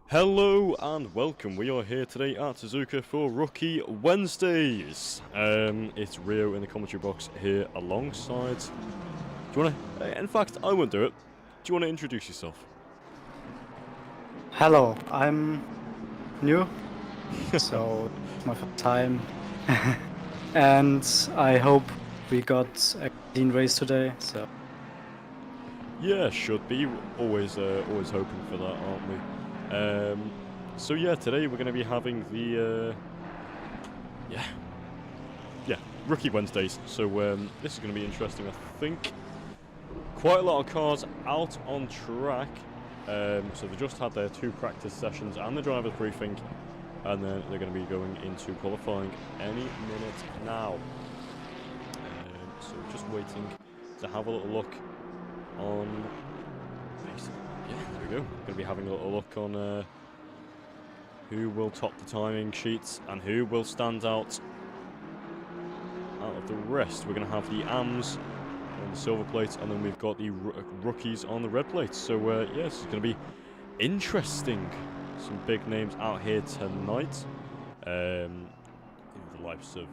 Hello and welcome. We are here today at Suzuka for Rookie Wednesdays. It's Rio in the commentary box here alongside. Do you want to? In fact, I won't do it. Do you want to introduce yourself? Hello, I'm new, so it's my first time, and I hope we got a clean race today. So Yeah, should be. Always hoping for that, aren't we? So yeah, today we're going to be having the Rookie Wednesdays. So this is going to be interesting, I think. Quite a lot of cars out on track. So they just had their 2 practice sessions and the driver's briefing, and then they're going to be going into qualifying any minute now. So just waiting to have a little look on. Yeah, there we go. Going to be having a little look on who will top the timing sheets and who will stand out of the rest. We're going to have the AMs on the silver plates, and then we've got the rookies on the red plates. So yeah, this is going to be interesting. Some big names out here tonight. The likes of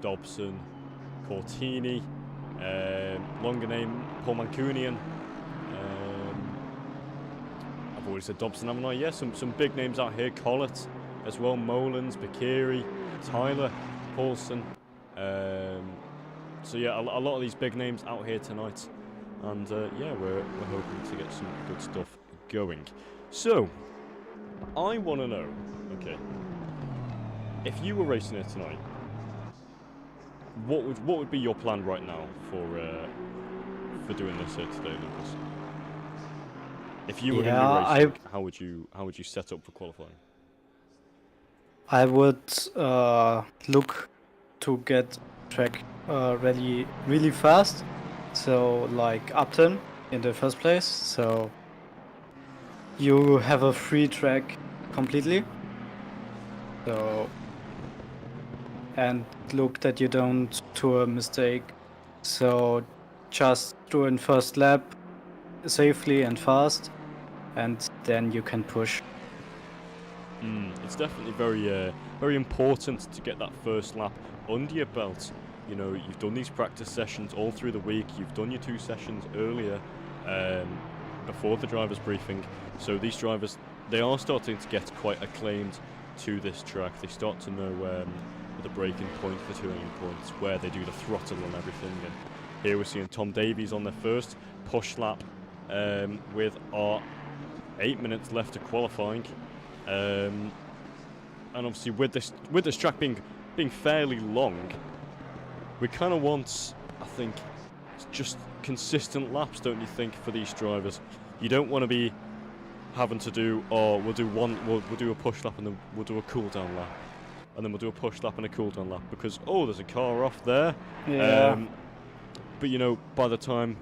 Dobson, Cortini, longer name Paul Mancunian. I've already said Dobson, haven't I? Yeah, some big names out here. Collett as well, Molins, Bakiri, Tyler, Paulson. So yeah, a lot of these big names out here tonight, and yeah, we're hoping to get some good stuff going. So, I want to know, okay, if you were racing it tonight, what would be your plan right now for doing this here today, Lucas? If you were going to be racing, how would you set up for qualifying? I would look to get track ready really fast. So like Upton in the first place. So you have a free track completely. So and look that you don't do a mistake. So just do in first lap safely and fast, and then you can push. It's definitely very important to get that first lap under your belt. You know, you've done these practice sessions all through the week. You've done your 2 sessions earlier, before the driver's briefing. So these drivers, they are starting to get quite acclaimed to this track. They start to know the braking point, the turning points, where they do the throttle and everything. And here we're seeing Tom Davies on their first push lap, with our 8 minutes left of qualifying. And obviously with this track being fairly long, we kind of want, I think, just consistent laps, don't you think, for these drivers? You don't want to be having to do, we'll do a push lap and then we'll do a cool down lap, and then we'll do a push lap and a cool down lap because there's a car off there. Yeah. But you know, by the time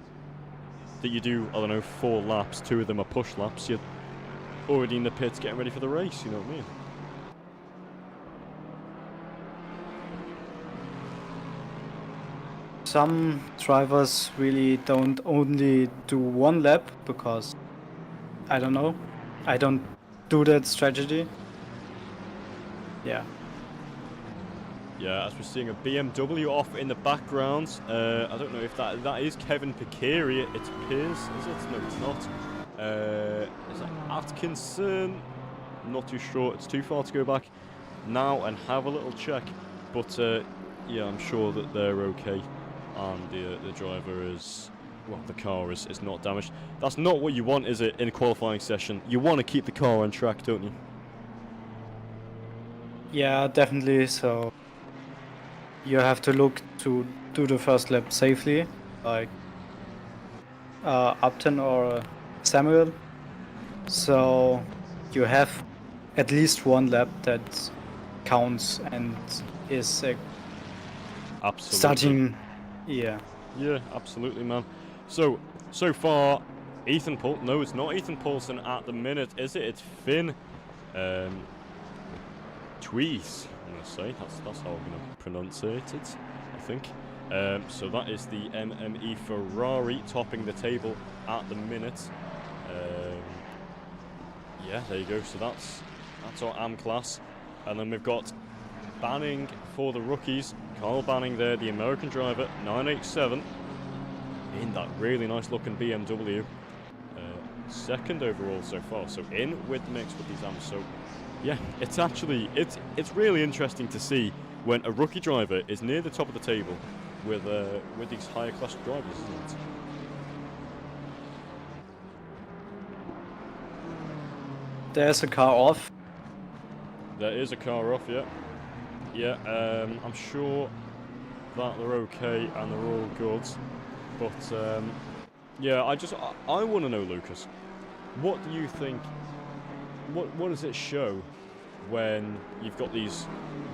that you do, I don't know, 4 laps, 2 of them are push laps, you're already in the pits getting ready for the race, you know what I mean? Some drivers really don't only do 1 lap because, I don't know, I don't do that strategy. Yeah. Yeah, as we're seeing a BMW off in the background. I don't know if that is Kevin Picari, it appears. Is it? No, it's not. Is that Atkinson? I'm not too sure. It's too far to go back now and have a little check. But yeah, I'm sure that they're okay. And the driver is, well, the car is not damaged. That's not what you want, is it, in a qualifying session? You want to keep the car on track, don't you? Yeah, definitely. So you have to look to do the first lap safely, like Upton or Samuel. So you have at least 1 lap that counts and is Absolutely. starting. Yeah. Yeah, absolutely, man. So far, Ethan Paul. No, it's not Ethan Paulson at the minute, is it? It's Finn Tweez, I'm going to say. That's how I'm going to pronounce it, I think. So that is the MME Ferrari topping the table at the minute. Yeah, there you go. So that's our AM class, and then we've got Banning for the rookies. Carl Banning there, the American driver, 987, in that really nice looking BMW. Second overall so far, so in with the mix with these AMs. So yeah, it's actually it's really interesting to see when a rookie driver is near the top of the table with these higher class drivers, isn't it? There's a car off. There is a car off, yeah. Yeah, I'm sure that they're okay and they're all good. But yeah, I want to know, Lucas, what do you think? What does it show when you've got these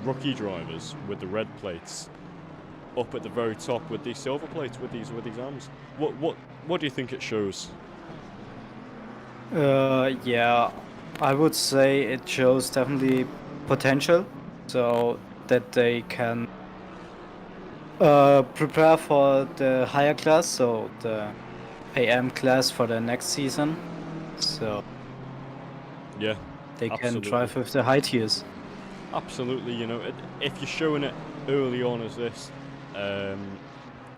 rookie drivers with the red plates up at the very top with these silver plates with these AMs? What do you think it shows? Yeah, I would say it shows definitely potential, so that they can prepare for the higher class, so the AM class for the next season, so Yeah, they can absolutely. drive with the high tiers. Absolutely, you know, if you're showing it early on as this,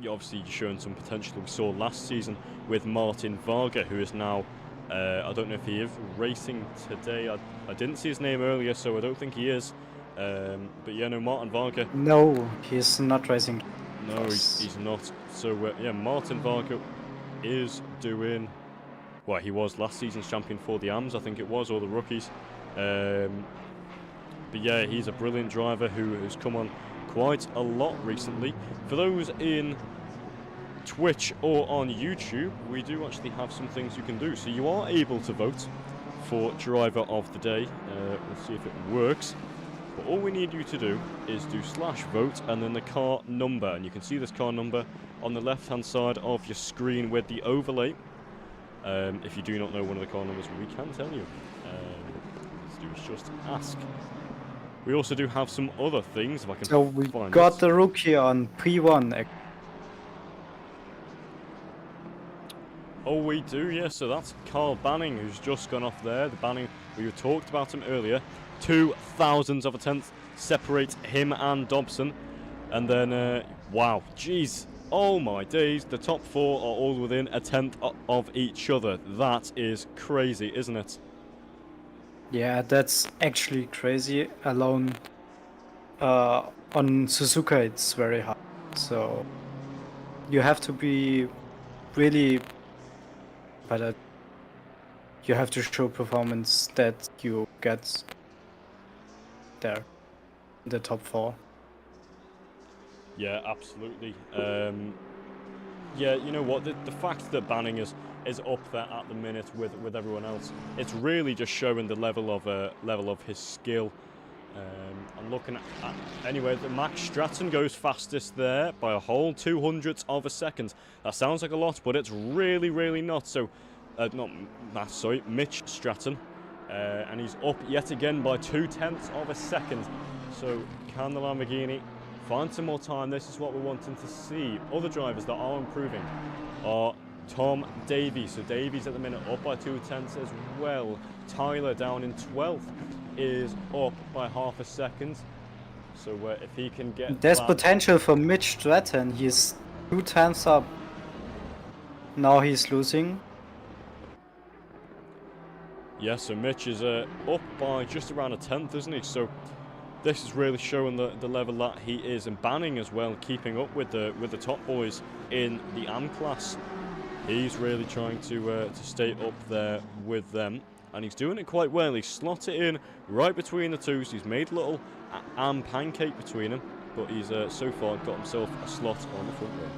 you're showing some potential we saw last season with Martin Varga, who is now, I don't know if he is racing today. I didn't see his name earlier, so I don't think he is. But yeah, no, Martin Varga. No, he's not racing. No, he's not. So yeah, Martin Varga is doing. Well, he was last season's champion for the AMs, I think it was, or the rookies. But yeah, he's a brilliant driver who has come on quite a lot recently. For those in Twitch or on YouTube, we do actually have some things you can do. So you are able to vote for driver of the day. We'll see if it works. But all we need you to do is do /vote and then the car number. And you can see this car number on the left-hand side of your screen with the overlay. If you do not know one of the car numbers, we can tell you. Let's do is just ask. We also do have some other things, if I can So we find got it. the rookie on P1. Oh, we do, yeah. So that's Carl Banning, who's just gone off there. The Banning, we talked about him earlier. 0.02 of a tenth separate him and Dobson. And then, wow, jeez. Oh my days, the top four are all within a tenth of each other. That is crazy, isn't it? Yeah, that's actually crazy. Alone on Suzuka, it's very hard. So you have to be really better. You have to show performance that you get there, the top four. Yeah, absolutely. Yeah, you know what? The fact that Banning is up there at the minute with everyone else, it's really just showing the level of his skill. I'm looking at anyway. The Max Stratton goes fastest there by a whole 0.02 of a second. That sounds like a lot, but it's really not. So, not Matt, sorry, Mitch Stratton, and he's up yet again by 0.2 of a second. So, can the Lamborghini find some more time? This is what we're wanting to see. Other drivers that are improving are Tom Davies. So Davies at the minute up by 0.2 as well. Tyler down in 12th is up by half a second. So if he can get There's that, potential for Mitch Stratton. He's 2 times up. Now he's losing. yeah, so Mitch is up by just around a tenth, isn't he? So this is really showing the level that he is, and Banning as well, keeping up with the top boys in the AM class. He's really trying to stay up there with them, and he's doing it quite well. He's slotted in right between the two, so he's made a little AM pancake between them, but he's so far got himself a slot on the front row.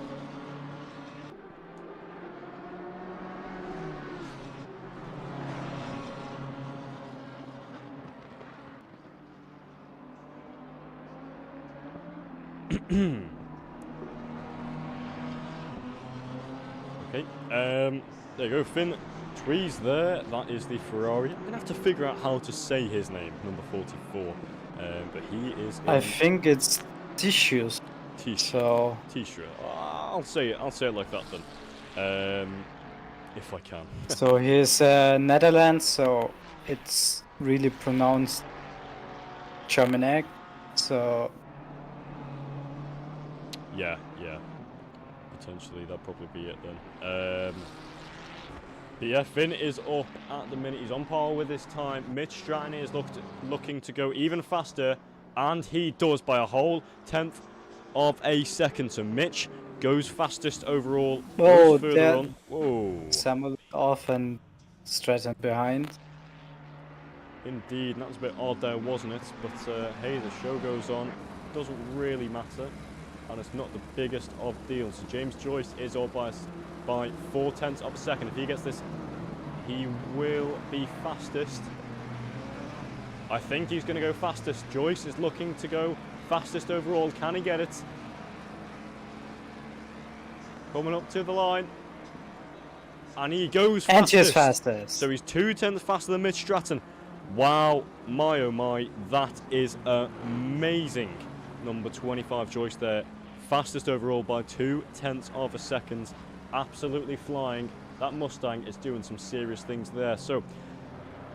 Okay, there you go, Finn Tweez there. That is the Ferrari. I'm gonna have to figure out how to say his name, number 44. But he is. I think it's tissues. So T-shirt. I'll say it like that then. If I can. so he's Netherlands. So it's really pronounced German egg. So Yeah, yeah. Potentially, that'd probably be it then. But yeah, Finn is up at the minute. He's on par with his time. Mitch Stratton is looking to go even faster, and he does by a whole 1/10 of a second. So Mitch goes fastest overall, goes further there on. Whoa. Samuel off and Stratton behind. Indeed, and that was a bit odd there, wasn't it? But hey, the show goes on. Doesn't really matter, and it's not the biggest of deals. So James Joyce is all by 4/10 of a second. If he gets this, he will be fastest. I think he's going to go fastest. Joyce is looking to go fastest overall. Can he get it? Coming up to the line. And he goes And fastest. he's fastest. So he's 2/10 faster than Mitch Stratton. Wow, my oh my, that is amazing. Number 25 Joyce there. Fastest overall by 2/10 of a second. Absolutely flying. That Mustang is doing some serious things there. So,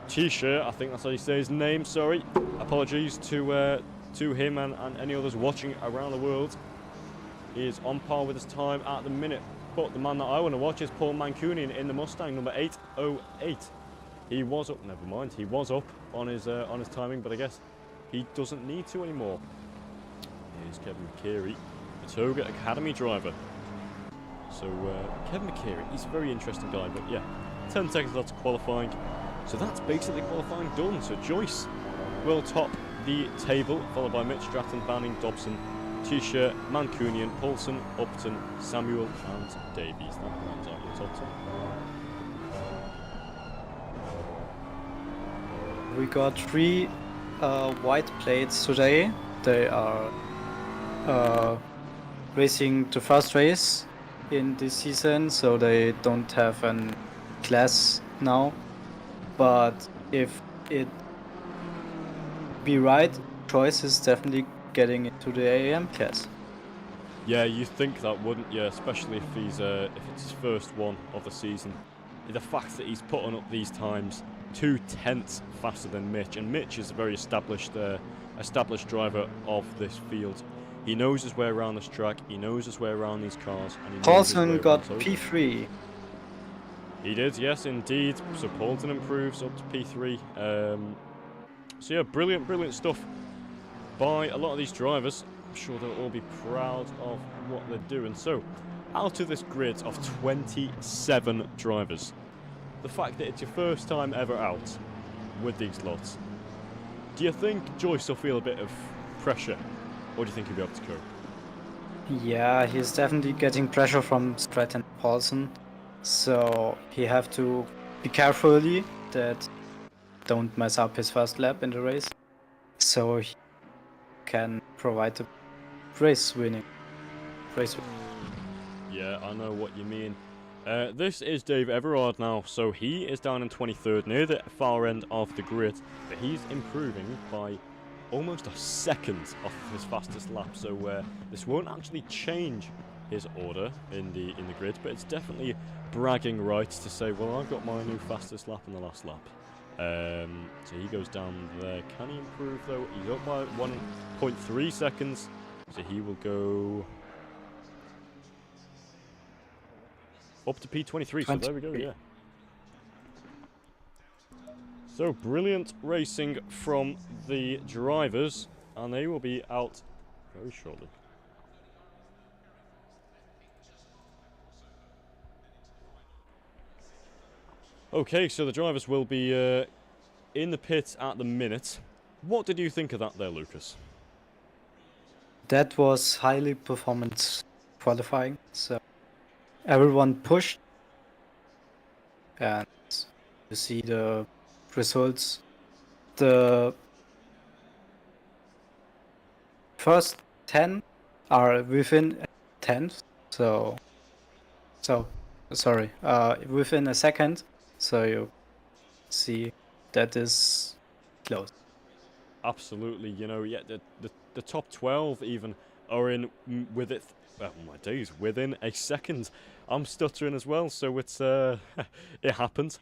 T-shirt, I think that's how you say his name, sorry. Apologies to him and any others watching around the world. He is on par with his time at the minute. But the man that I want to watch is Paul Mancunian in the Mustang, number 808. He was up, never mind, he was up on his timing, but I guess he doesn't need to anymore. Here's Kevin McCary, the Toga Academy driver. So Kevin McCary, he's a very interesting guy, but yeah, 10 seconds left to qualifying. So that's basically qualifying done. So Joyce will top the table, followed by Mitch Stratton, Banning, Dobson, T-shirt, Mancunian, Paulson, Upton, Samuel and Davies. That rounds out your top 10. We got 3 white plates today. They are racing the first race in this season, so they don't have a class now. But if it be right, Choice is definitely getting into the AM class. Yeah, you think that, wouldn't you? Especially if he's if it's his first one of the season. The fact that he's putting up these times 2/10 faster than Mitch, and Mitch is a very established driver of this field. He knows his way around this track. He knows his way around these cars, and he knows his way Paulson around got Toga. P3. He did, yes, indeed. So Paulton improves up to P3. So yeah, brilliant stuff by a lot of these drivers. I'm sure they'll all be proud of what they're doing. So, out of this grid of 27 drivers, the fact that it's your first time ever out with these lots, do you think Joyce will feel a bit of pressure, or do you think he'll be able to cope? Yeah, he's definitely getting pressure from Stratton and Paulson. So he have to be carefully that don't mess up his first lap in the race. So he can provide the race winning. Yeah, I know what you mean. This is Dave Everard now, so he is down in 23rd, near the far end of the grid, but he's improving by almost a second off of his fastest lap, so this won't actually change his order in the grid, but it's definitely bragging rights to say, well, I've got my new fastest lap in the last lap. So he goes down there. Can he improve though? He's up by 1.3 seconds, so he will go up to P23, so there we go, yeah. So, brilliant racing from the drivers, and they will be out very shortly. Okay, so the drivers will be in the pits at the minute. What did you think of that there, Lucas? That was highly performance qualifying. So everyone pushed, and you see the results. The first 10 are within a tenth, so sorry, within a second. So you see that is close. Absolutely, you know, yeah, the top 12 even are in with it. Oh my days, within a second. I'm stuttering as well, so it's it happened.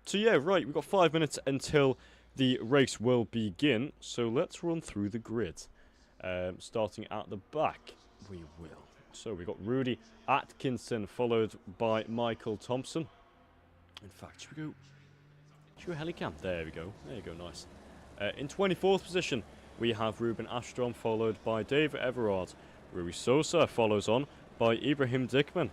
So yeah, right, we've got 5 minutes until the race will begin, so let's run through the grid. Starting at the back, we will. So we've got Rudy Atkinson, followed by Michael Thompson. In fact, should we go helicam? There we go. There you go, nice. In 24th position, we have Ruben Astrom, followed by David Everard. Rui Sosa follows on by Ibrahim Dickman.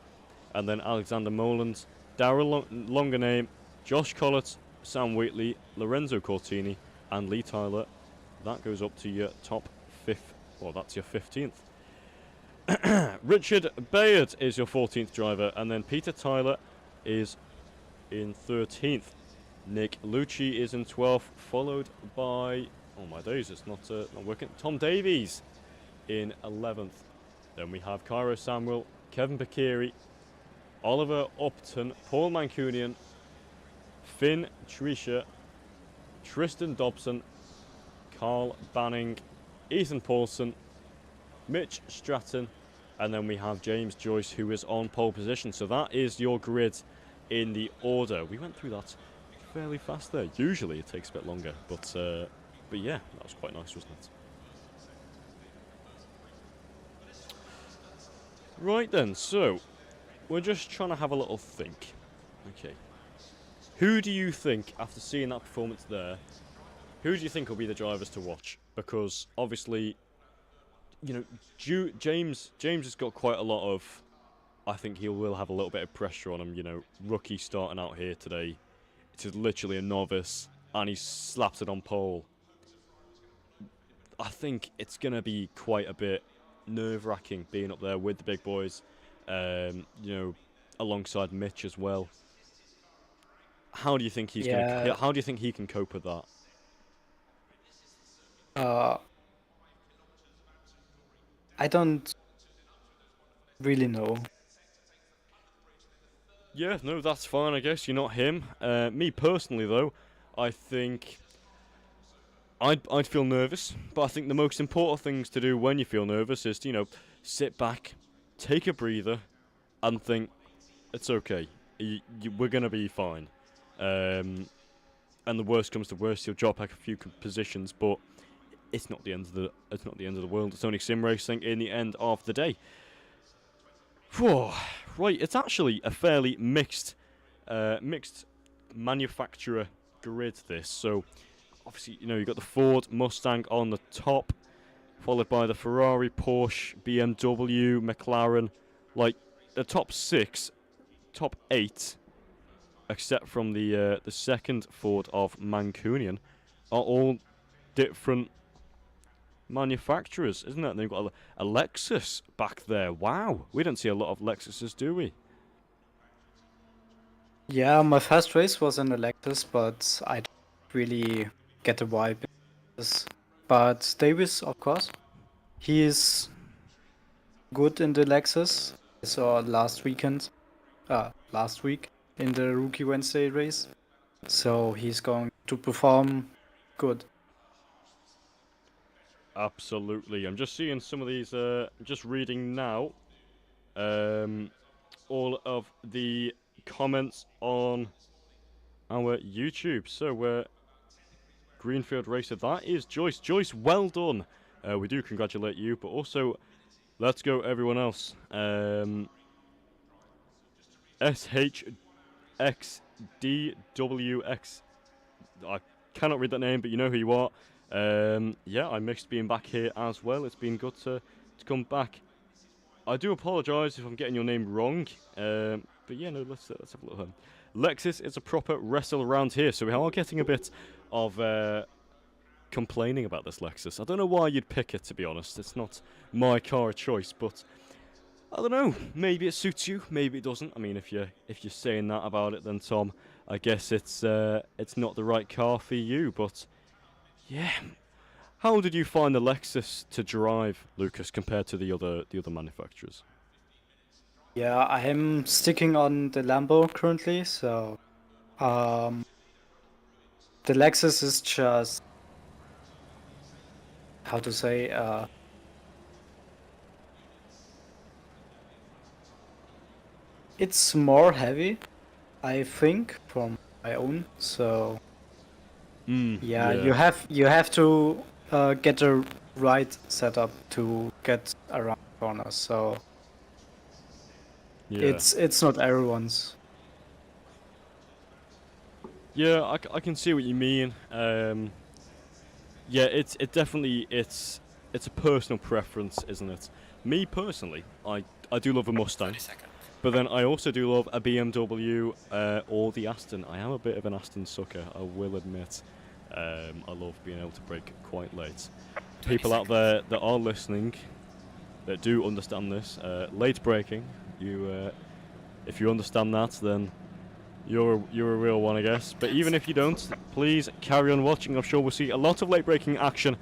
And then Alexander Moland, Darrell Longaname, Josh Collett, Sam Wheatley, Lorenzo Cortini, and Lee Tyler. That goes up to your top 5th. Well, that's your 15th. Richard Bayard is your 14th driver, and then Peter Tyler is in 13th. Nick Lucci is in 12th, followed by, oh my days, it's not working, Tom Davies in 11th. Then we have Cairo Samuel, Kevin Bakiri, Oliver Upton, Paul Mancunian, Finn Trisha, Tristan Dobson, Carl Banning, Ethan Paulson, Mitch Stratton, and then we have James Joyce, who is on pole position. So that is your grid in the order. We went through that fairly fast there. Usually it takes a bit longer, but yeah, that was quite nice, wasn't it? Right then, so we're just trying to have a little think. Okay. Who do you think, after seeing that performance there, who do you think will be the drivers to watch? Because obviously, you know, James has got quite a lot of, I think he will have a little bit of pressure on him, you know, rookie starting out here today. It is literally a novice, and he's slapped it on pole. I think it's going to be quite a bit nerve-wracking being up there with the big boys, you know, alongside Mitch as well. How do you think he's going to? How do you think he can cope with that? I don't really know. Yeah, no, that's fine, I guess. You're not him. Me personally, though, I think I'd feel nervous, but I think the most important things to do when you feel nervous is to, you know, sit back, take a breather, and think, it's okay. We're going to be fine. And the worst comes to worst, you'll drop back a few positions, but it's not the end of the world. It's only sim racing in the end of the day. Whew. Right, it's actually a fairly mixed manufacturer grid, this. So obviously, you know, you've got the Ford Mustang on the top, followed by the Ferrari, Porsche, BMW, McLaren. Like the top 6, top 8, except from the second Ford of Mancunian, are all different manufacturers, isn't it? And they've got a Lexus back there. Wow, we don't see a lot of Lexuses, do we? Yeah, my first race was in a Lexus, but I don't really get the vibe. But Davis, of course, he is good in the Lexus. I saw last week in the Rookie Wednesday race, so he's going to perform good. Absolutely. I'm just seeing some of these, just reading now, all of the comments on our YouTube. So, Greenfield Racer, that is Joyce. Joyce, well done. We do congratulate you, but also, let's go everyone else. SHXDWX. I cannot read that name, but you know who you are. Yeah, I missed being back here as well. It's been good to come back. I do apologise if I'm getting your name wrong. But yeah, no, let's have a look. Lexus is a proper wrestle around here, so we are getting a bit of complaining about this Lexus. I don't know why you'd pick it, to be honest. It's not my car of choice, but I don't know. Maybe it suits you, maybe it doesn't. I mean, if you're saying that about it, then Tom, I guess it's not the right car for you. But yeah, how did you find the Lexus to drive, Lucas, compared to the other manufacturers? Yeah, I am sticking on the Lambo currently, so the Lexus is just, how to say, it's more heavy, I think, from my own. So yeah, Yeah. you have to get the right setup to get around corners. So Yeah. it's not everyone's. Yeah, I can see what you mean. Yeah, it definitely it's a personal preference, isn't it? Me personally, I do love a Mustang, but then I also do love a BMW or the Aston. I am a bit of an Aston sucker, I will admit. I love being able to brake quite late. People out there that are listening that do understand this, late braking, if you understand that, then you're a real one, I guess. But even if you don't, please carry on watching. I'm sure we'll see a lot of late braking action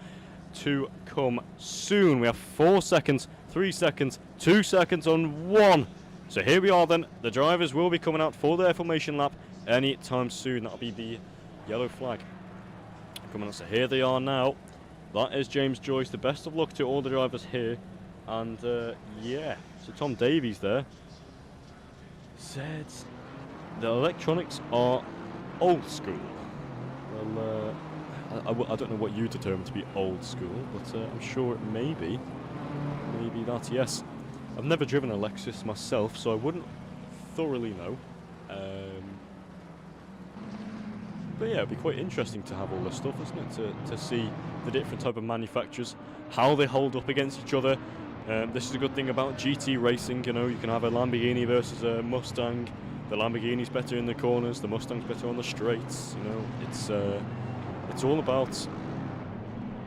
to come soon. We have 4 seconds, 3 seconds, 2 seconds on 1. So here we are then. The drivers will be coming out for their formation lap any time soon. That'll be the yellow flag coming out. So here they are now. That is James Joyce. The best of luck to all the drivers here. And yeah, so Tom Davies there said the electronics are old school. Well, I don't know what you determine to be old school, but I'm sure it may be. Maybe that, yes. I've never driven a Lexus myself, so I wouldn't thoroughly know. But yeah, it'd be quite interesting to have all this stuff, isn't it? To see the different type of manufacturers, how they hold up against each other. This is a good thing about GT racing, you know, you can have a Lamborghini versus a Mustang. The Lamborghini's better in the corners, the Mustang's better on the straights, you know. It's all about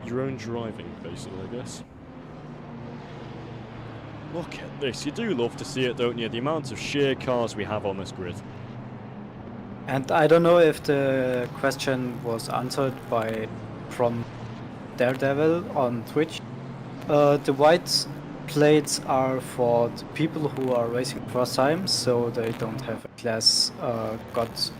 your own driving, basically, I guess. Look at this, you do love to see it, don't you? The amount of sheer cars we have on this grid. And I don't know if the question was answered from Daredevil on Twitch. The white plates are for the people who are racing first time, so they don't have a class got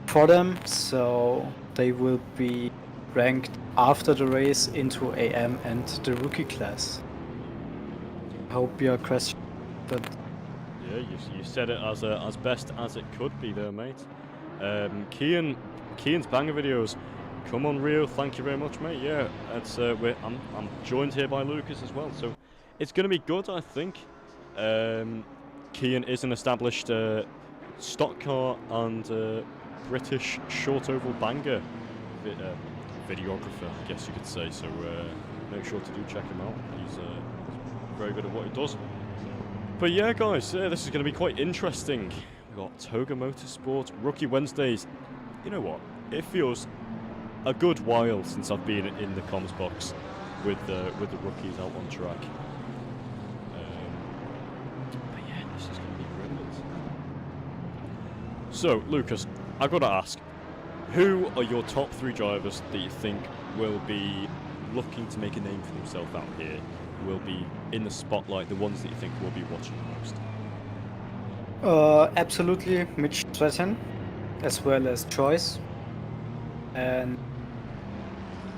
for them, so they will be ranked after the race into AM and the rookie class. I hope your question, but yeah, you said it as best as it could be there, mate. Kian's banger videos come on Rio. Thank you very much, mate. Yeah, it's I'm joined here by Lucas as well, so it's going to be good, I think. Kian is an established stock car and British short oval banger videographer, I guess you could say. So make sure to do check him out. He's very good at what he does. But yeah, guys, this is going to be quite interesting. We've got Toga Motorsport, Rookie Wednesdays. You know what? It feels a good while since I've been in the comms box with the rookies out on track. But yeah, this is going to be brilliant. So, Lucas, I've got to ask, who are your top 3 drivers that you think will be looking to make a name for themselves out here, will be in the spotlight, the ones that you think will be watching the most? absolutely Mitch Stratton, as well as Choice and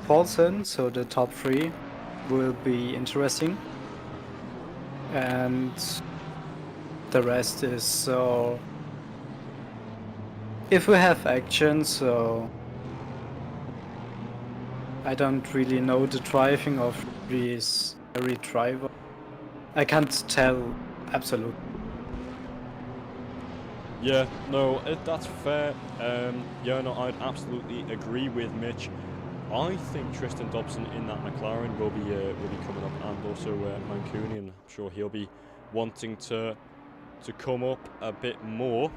Paulson, so the top 3 will be interesting. And the rest is so if we have action, so I don't really know the driving of every driver. I can't tell absolutely. Yeah, no, that's fair. Yeah, no, I'd absolutely agree with Mitch. I think Tristan Dobson in that McLaren will be coming up, and also Mancunian. I'm sure he'll be wanting to come up a bit more.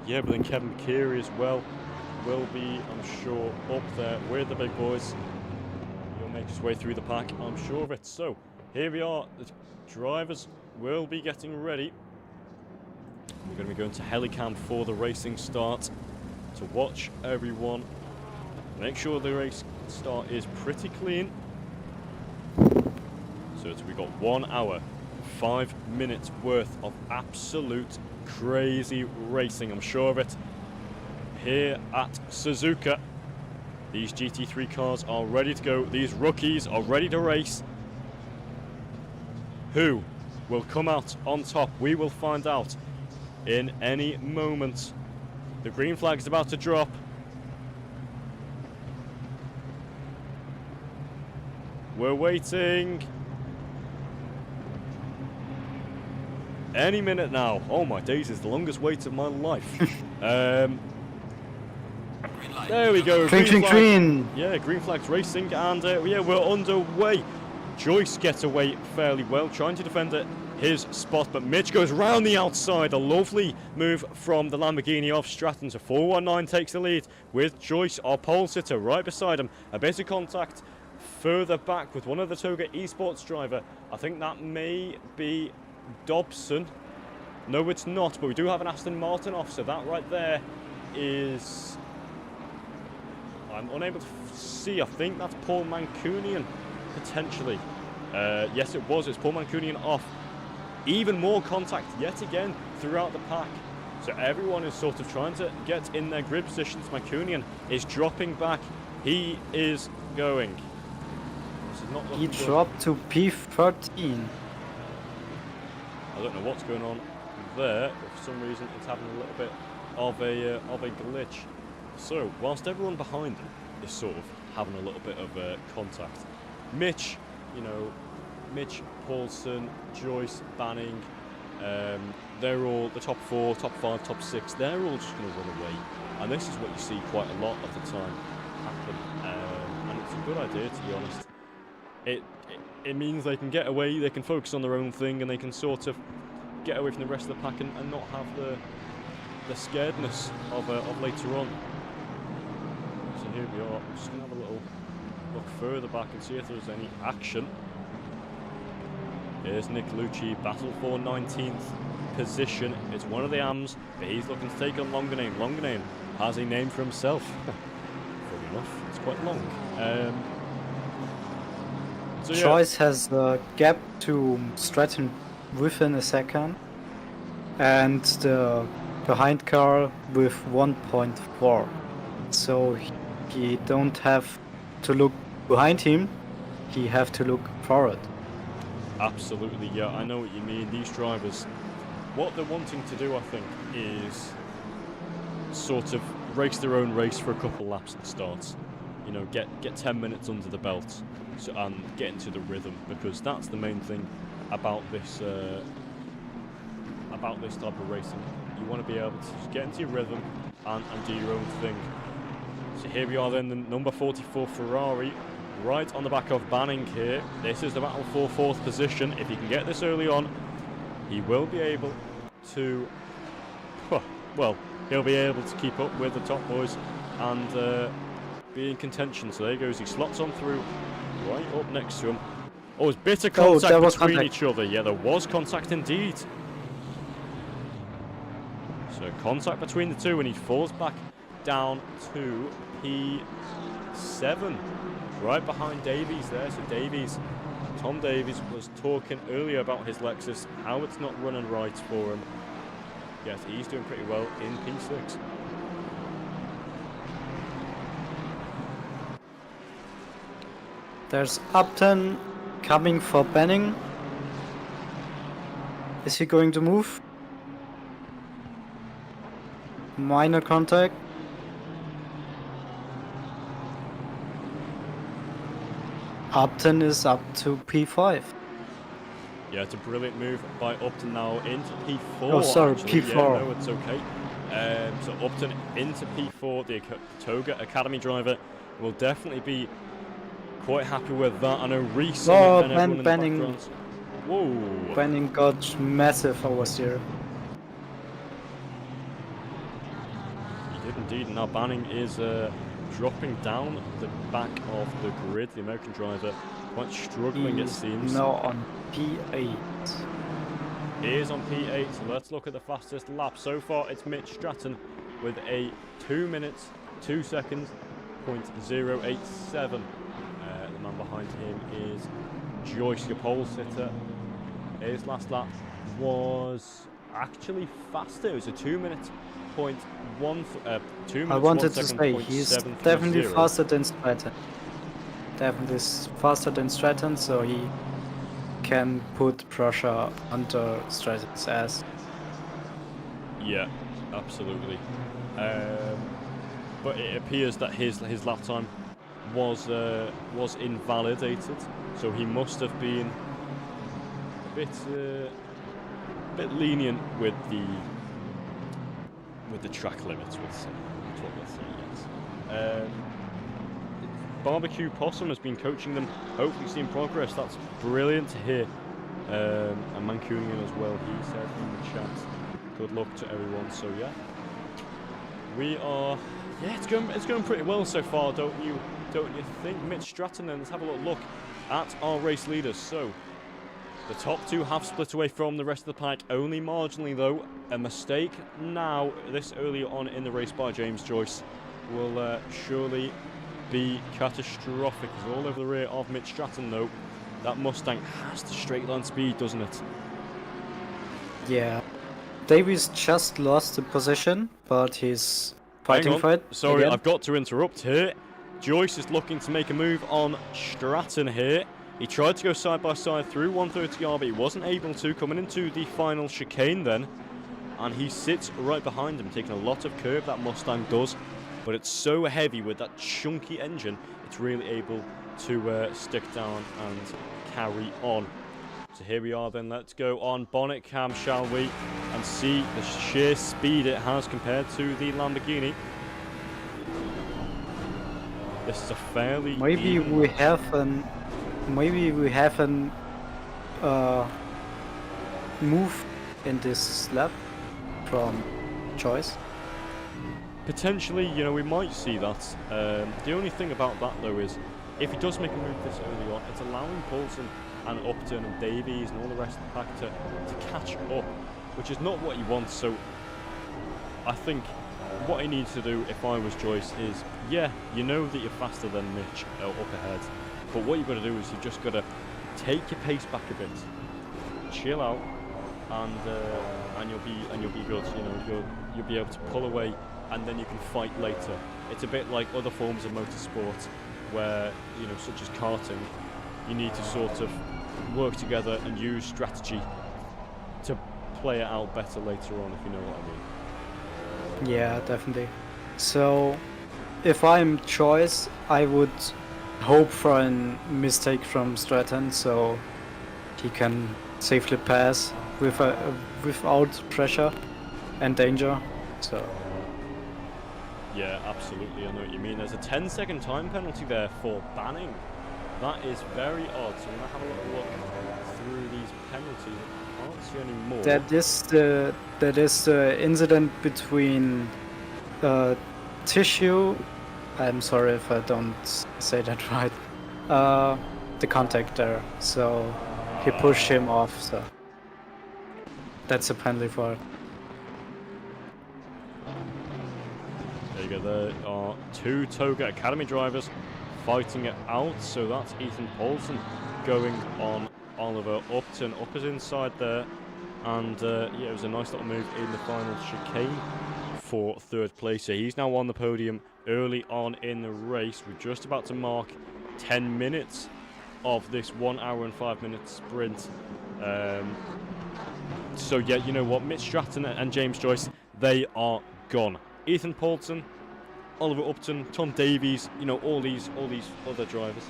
Yeah, but then Kevin McKeary as well will be, I'm sure, up there with the big boys. He'll make his way through the pack, I'm sure of it. So here we are. The drivers will be getting ready. We're going to be going to Helicam for the racing start to watch everyone. Make sure the race start is pretty clean. So we've got 1 hour, 5 minutes worth of absolute crazy racing, I'm sure of it. Here at Suzuka, these GT3 cars are ready to go. These rookies are ready to race. Who will come out on top? We will find out in any moment. The green flag is about to drop. We're waiting. Any minute now. Oh my days, it's the longest wait of my life. There we go. Green. Yeah, green flag's racing, and yeah, we're underway. Joyce gets away fairly well, trying to defend his spot, but Mitch goes round the outside. A lovely move from the Lamborghini off Stratton. So 419 takes the lead with Joyce, our pole sitter, right beside him. A bit of contact further back with one of the Toga Esports driver. I think that may be Dobson. No, it's not, but we do have an Aston Martin off, so that right there is... I'm unable to see. I think that's Paul Mancunian, potentially. Yes, it was. It's Paul Mancunian off. Even more contact yet again throughout the pack. So everyone is sort of trying to get in their grid positions. Mancunian is dropping back. He is going. This is not He looking good. dropped to P13. I don't know what's going on there, but for some reason it's having a little bit of a glitch. So, whilst everyone behind him is sort of having a little bit of contact, Mitch, Mitch, Paulson, Joyce, Banning, they're all the top 4, top 5, top 6, they're all just going to run away. And this is what you see quite a lot of the time happen. And it's a good idea, to be honest. It means they can get away, they can focus on their own thing, and they can sort of get away from the rest of the pack and not have the scaredness of later on. So here we are. I'm just going to have a little look further back and see if there's any action. Here's Nick Lucci, battle for 19th position. It's one of the AMs, but he's looking to take on Longanane. Longanane has a name for himself. Funny enough, it's quite long. So yeah. Joyce has a gap to Stratton within a second, and the behind car with 1.4. So he don't have to look behind him, he have to look forward. Absolutely, yeah, I know what you mean. These drivers, what they're wanting to do, I think, is sort of race their own race for a couple laps at the start. You know, get 10 minutes under the belt, and get into the rhythm, because that's the main thing about this type of racing. You want to be able to just get into your rhythm and do your own thing. So here we are then, the number 44 Ferrari, right on the back of Banning here. This is the battle for 4th position. If he can get this early on, he will be able to, well, he'll be able to keep up with the top boys and be in contention. So there he goes, he slots on through, right up next to him. Oh, there's bitter contact between each other. Yeah, there was contact indeed. So contact between the two, and he falls back down to P7, right behind Davies there. So Davies, Tom Davies was talking earlier about his Lexus, how it's not running right for him. Yes, he's doing pretty well in P6. There's Upton coming for Banning. Is he going to move? Minor contact. Upton is up to P5. Yeah, it's a brilliant move by Upton now into P4. Oh, sorry, actually. P4. Yeah, no, it's okay. So Upton into P4, the Toga Academy driver, will definitely be quite happy with that. I know Reese and everyone in the background. Whoa! Banning got massive oversteer. He did indeed. Now Banning is dropping down the back of the grid. The American driver quite struggling, it seems. Now on P8. He is on P8, so let's look at the fastest lap. So far, it's Mitch Stratton with a 2 minutes, 2 seconds, .087. The man behind him is Joyce, your pole sitter. His last lap was actually faster. It was a 2 minute .1. 2 minutes, I wanted 1 to second, say he's definitely faster than Stratton. Definitely faster than Stratton, so he can put pressure under Stratton's ass. Yeah, absolutely. But it appears that his lap time was invalidated, so he must have been a bit lenient with the track limits. That's what we'll say. Yes. Barbecue Possum has been coaching them. Hopefully, seeing progress. That's brilliant to hear. And Mancunian as well. He said in the chat, "Good luck to everyone." So yeah, we are. Yeah, it's going pretty well so far, don't you think? Mitch Stratton, then let's have a little look at our race leaders. So the top two have split away from the rest of the pack, only marginally though. A mistake now, this early on in the race by James Joyce, will surely be catastrophic. He's all over the rear of Mitch Stratton though. That Mustang has the straight line speed, doesn't it? Yeah. Davies just lost the position, but he's fighting for it. Sorry, again. I've got to interrupt here. Joyce is looking to make a move on Stratton here. He tried to go side by side through 130R, but he wasn't able to, coming into the final chicane then. And he sits right behind him, taking a lot of curve, that Mustang does. But it's so heavy with that chunky engine, it's really able to stick down and carry on. So here we are then, let's go on bonnet cam, shall we, and see the sheer speed it has compared to the Lamborghini. This is a fairly Maybe we have an move in this lap from Joyce. Potentially, you know, we might see that. The only thing about that though is, if he does make a move this early on, it's allowing Poulsen and Upton and Davies and all the rest of the pack to catch up, which is not what he wants. So I think what he needs to do, if I was Joyce, is, yeah, you know that you're faster than Mitch up ahead, but what you've got to do is you've just got to take your pace back a bit, chill out, and you'll be good. You know, you'll be able to pull away, and then you can fight later. It's a bit like other forms of motorsport, where, you know, such as karting, you need to sort of work together and use strategy to play it out better later on, if you know what I mean. Yeah, definitely. So, if I'm Joyce, I would hope for a mistake from Stratton, so he can safely pass without pressure and danger. So. Yeah, absolutely. I know what you mean. There's a 10-second time penalty there for banning. That is very odd. So I'm gonna have a little look through these penalties. I can't see any more. That is the incident between Tissue. I'm sorry if I don't say that right. The contact there. So he pushed him off. So that's a penalty for it. There you go. There are two Toga Academy drivers fighting it out. So that's Ethan Poulsen going on Oliver Upton. Up is inside there. And yeah, it was a nice little move in the final chicane for third place. So he's now on the podium early on in the race. We're just about to mark 10 minutes of this 1 hour and 5 minute sprint. So yeah, you know what? Mitch Stratton and James Joyce, they are gone. Ethan Poulsen, Oliver Upton, Tom Davies, you know, all these other drivers,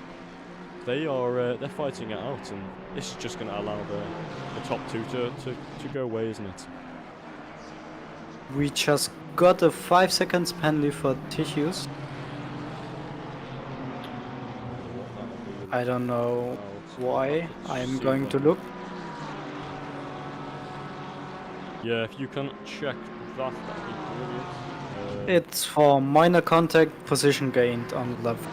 they're fighting it out, and this is just going to allow the top two to go away, isn't it? We just got a 5 seconds penalty for Tissues. I don't know why. I'm going to look. Yeah, if you can check that, that'd be brilliant. It's for minor contact, position gained on the left.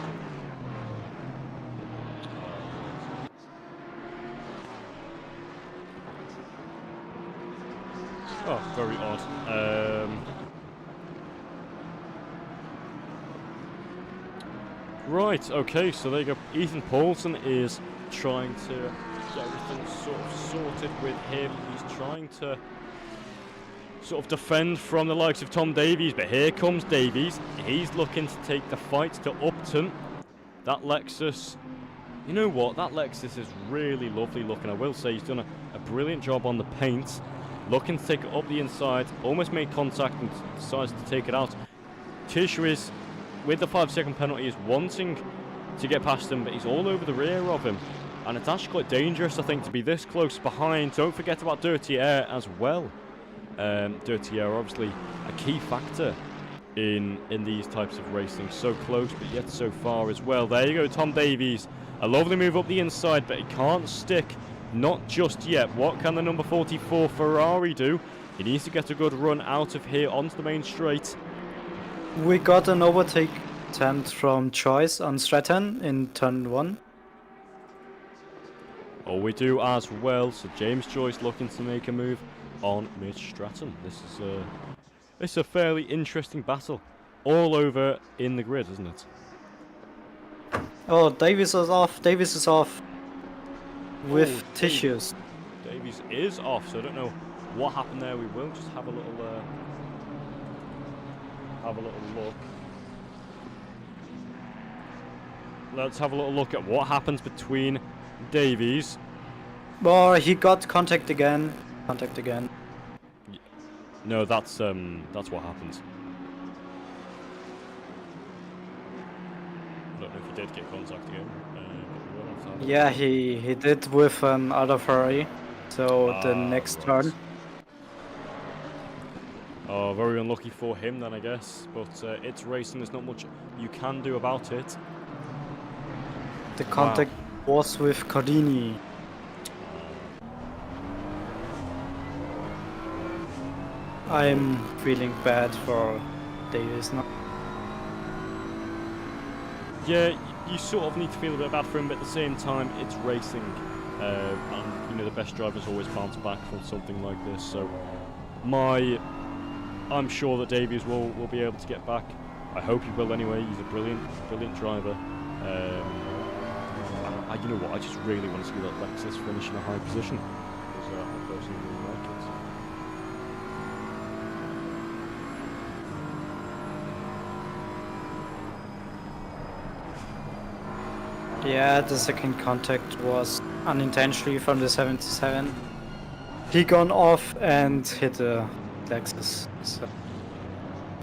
Oh, very odd. Right, okay, so there you go. Ethan Poulsen is trying to get everything sort of sorted with him. He's trying to sort of defend from the likes of Tom Davies, but here comes Davies. He's looking to take the fight to Upton. That Lexus, you know what, that Lexus is really lovely looking. I will say he's done a brilliant job on the paint. looking to take it up the inside, almost made contact and decides to take it out. Tish is, with the 5-second penalty, is wanting to get past him, but he's all over the rear of him. And it's actually quite dangerous, I think, to be this close behind. Don't forget about dirty air as well. Dirty air, obviously, a key factor in these types of racing. So close, but yet so far as well. There you go, Tom Davies. A lovely move up the inside, but he can't stick. Not just yet. What can the number 44 Ferrari do? He needs to get a good run out of here onto the main straight. We got an overtake attempt from Choice on Stratton in turn 1. Oh, we do as well. So James Joyce looking to make a move on Mitch Stratton. This is a fairly interesting battle. All over in the grid, isn't it? Oh, Davies is off. Davies is off. With tissues. Davies is off, so I don't know what happened there. We will just have a little look. Let's have a little look at what happens between Davies. Oh, he got contact again. No, that's what happens. I don't know if he did get contact again. Yeah, he did with other Ferrari. So the next turn. Oh, very unlucky for him then, I guess. But it's racing. There's not much you can do about it. The contact was with Cardini. I'm feeling bad for Davis now. Yeah, you sort of need to feel a bit bad for him, but at the same time, it's racing. And, you know, the best drivers always bounce back from something like this. So, I'm sure that Davies will be able to get back. I hope he will anyway. He's a brilliant driver. You know what? I just really want to see that Lexus finish in a high position. Because I personally really like it. Yeah, the second contact was unintentionally from the 77. He gone off and hit the Lexus. So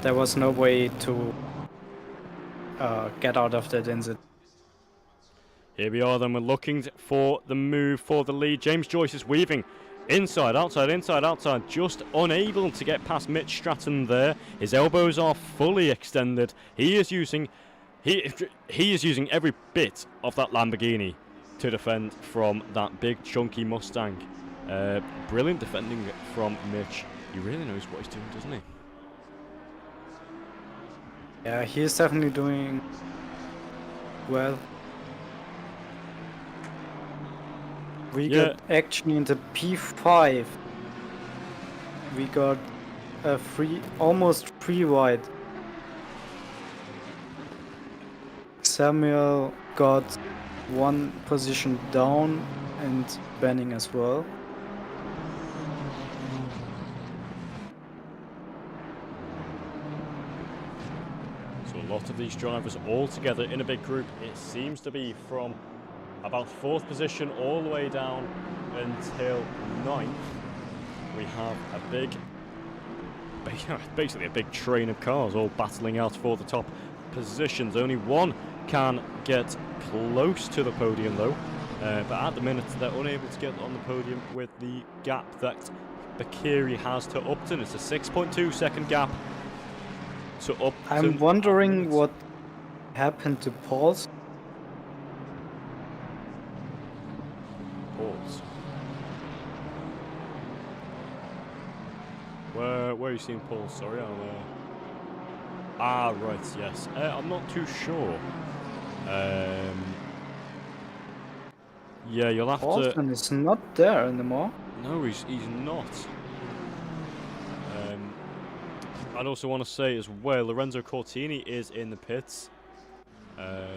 there was no way to get out of that incident. Here we are then, we're looking for the move for the lead. James Joyce is weaving inside, outside, just unable to get past Mitch Stratton there. His elbows are fully extended. He is using every bit of that Lamborghini to defend from that big chunky Mustang. Brilliant defending from Mitch. He really knows what he's doing, doesn't he? Yeah, he is definitely doing well. We got actually in the P5. We got a almost free wide. Samuel got one position down and Benning as well. So a lot of these drivers all together in a big group. It seems to be from about 4th position all the way down until 9th. We have basically a big train of cars all battling out for the top positions. Only one can get close to the podium though, but at the minute they're unable to get on the podium with the gap that Bakiri has to Upton. It's a 6.2 second gap to Upton. I'm wondering what happened to Paul's. Where are you seeing Paul? Sorry, right, yes. I'm not too sure. Yeah, you'll have Paulson is not there anymore. No, he's not. I'd also want to say as well, Lorenzo Cortini is in the pits. So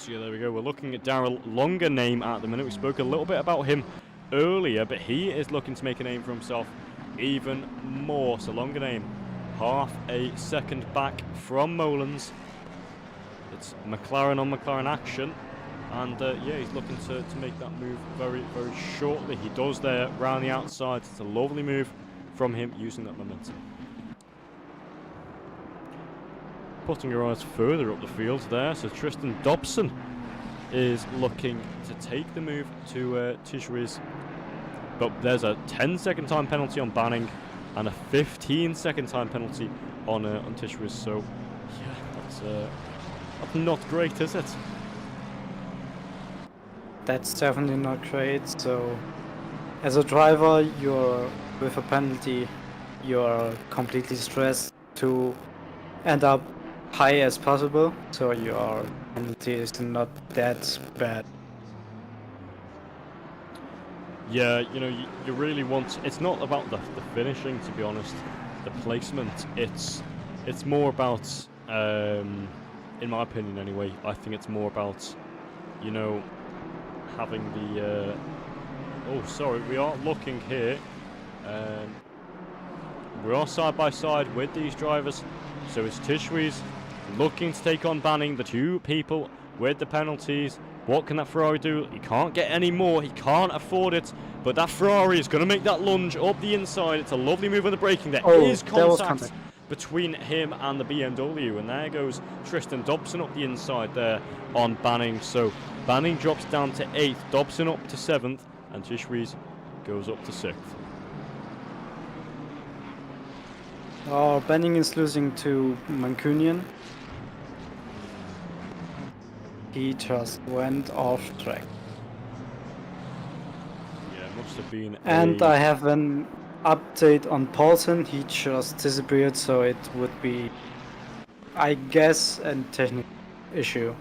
yeah, there we go. We're looking at Darrell, longer name at the minute. We spoke a little bit about him earlier, but he is looking to make a name for himself even more. So longer name, half a second back from Molins. It's McLaren on McLaren action. And yeah, he's looking to make that move very, very shortly. He does there, round the outside. It's a lovely move from him using that momentum. Putting your eyes further up the field there, so Tristan Dobson is looking to take the move to Tishwiz. But there's a 10-second time penalty on Banning and a 15-second time penalty on Tishwiz. So, yeah, that's not great, is it? That's definitely not great. So, as a driver, you're with a penalty, you're completely stressed to end up high as possible. So your penalty is not that bad. Yeah, you know, you really want... It's not about the finishing, to be honest, the placement. It's more about, in my opinion anyway, I think it's more about, you know, having the... oh, sorry, we are looking here. We are side by side with these drivers. So it's Tishwiz looking to take on Banning, the two people with the penalties. What can that Ferrari do? He can't get any more. He can't afford it. But that Ferrari is going to make that lunge up the inside. It's a lovely move on the braking. There is contact between him and the BMW. And there goes Tristan Dobson up the inside there on Banning. So Banning drops down to 8th, Dobson up to 7th, and Tishwiz goes up to 6th. Oh, Banning is losing to Mancunian. He just went off track. Yeah, it must have been. And I have an update on Paulson. He just disappeared, so it would be, I guess, a technical issue.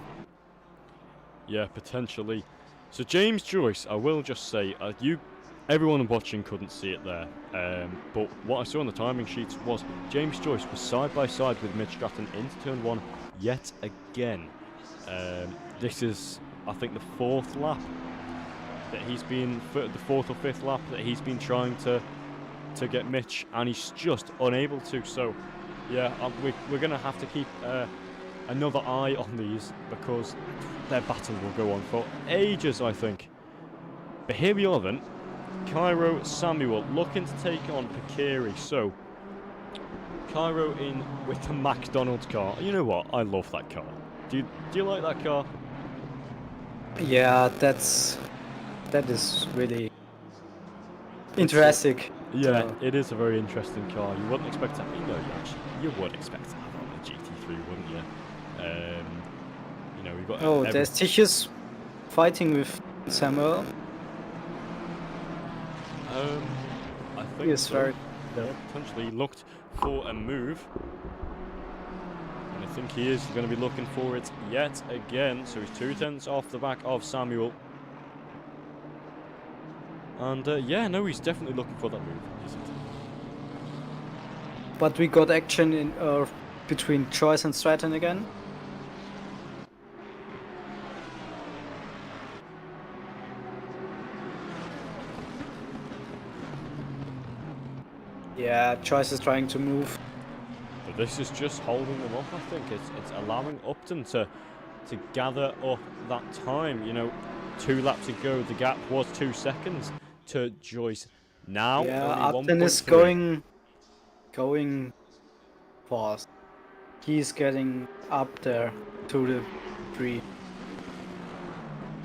Yeah, potentially. So James Joyce, I will just say, everyone watching couldn't see it there, but what I saw on the timing sheets was James Joyce was side by side with Mitch Stratton into turn 1 yet again. This is, I think, the 4th lap that he's been, the 4th or 5th lap that he's been trying to get Mitch, and he's just unable to. So, yeah, we're going to have to keep another eye on these, because their battle will go on for ages, I think. But here we are then. Cairo Samuel looking to take on Pakiri. So, Cairo in with the McDonald's car. You know what? I love that car. Do you like that car? Yeah, that is really interesting. Yeah, it is a very interesting car. You wouldn't expect to. You would expect to have it on a GT3, wouldn't you? You know, we've got. Oh, there's Tichys fighting with Samuel. I think Yes, so. Yeah, potentially looked for a move. And I think he is going to be looking for it yet again. So he's 2/10 off the back of Samuel. And yeah, no, he's definitely looking for that move, isn't he? But we got action in between Joyce and Stratton again. Yeah, Joyce is trying to move. But this is just holding them up, I think. It's allowing Upton to gather up that time. You know, 2 laps ago, the gap was 2 seconds to Joyce. Now, yeah, only Upton 1.3. is going fast. He's getting up there to the 3.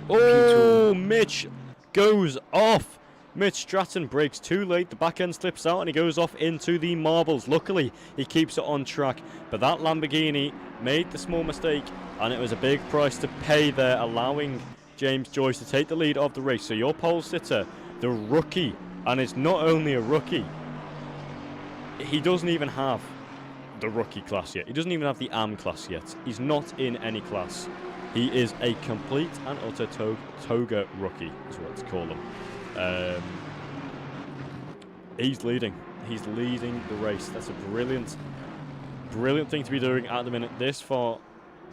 Oh, Mitch goes off. Mitch Stratton brakes too late. The back end slips out and he goes off into the marbles. Luckily, he keeps it on track. But that Lamborghini made the small mistake, and it was a big price to pay there, allowing James Joyce to take the lead of the race. So your pole sitter, the rookie, and it's not only a rookie, he doesn't even have the rookie class yet. He doesn't even have the AM class yet. He's not in any class. He is a complete and utter toga rookie, is what to call him. He's leading. He's leading the race. That's a brilliant thing to be doing at the minute. This far,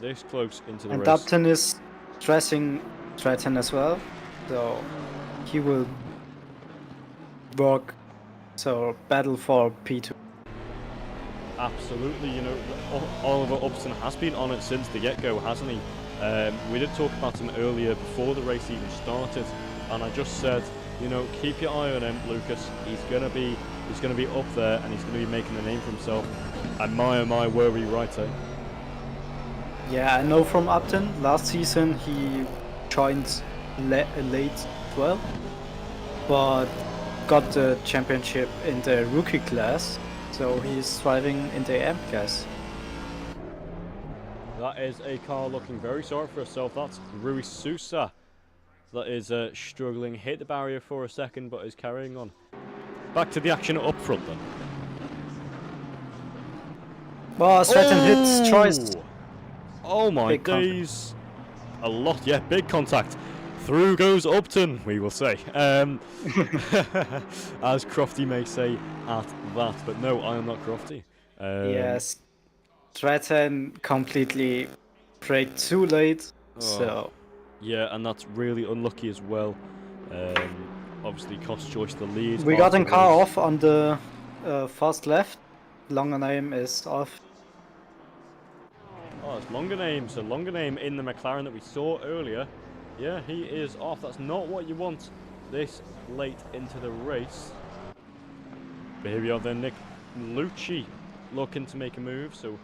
this close into the race. And Upton is stressing Stratton as well, so he will work. So battle for P2. Absolutely, you know, Oliver Upton has been on it since the get-go, hasn't he? We did talk about him earlier before the race even started, and I just said, you know, keep your eye on him, Lucas. He's gonna be up there, and he's gonna be making a name for himself. And my oh my, were we right, eh? Yeah, I know from Upton. Last season he joined late as well, but got the championship in the rookie class, so he's thriving in the AM class. That is a car looking very sorry for herself. That's Rui Sousa. That is struggling. Hit the barrier for a second, but is carrying on. Back to the action up front then. Well, Stratton hits Choice. Oh my Big days. A lot, yeah, big contact. Through goes Upton, we will say. As Crofty may say at that, but no, I am not Crofty. Yes, Stratton completely braked too late, so yeah, and that's really unlucky as well. Obviously cost Joyce the lead. we got in car afterwards. off on the fast left. Longer name is off. Oh, it's longer name. So longer name in the McLaren that we saw earlier. Yeah, he is off. That's not what you want this late into the race. But here we are then, Nick Lucci looking to make a move. So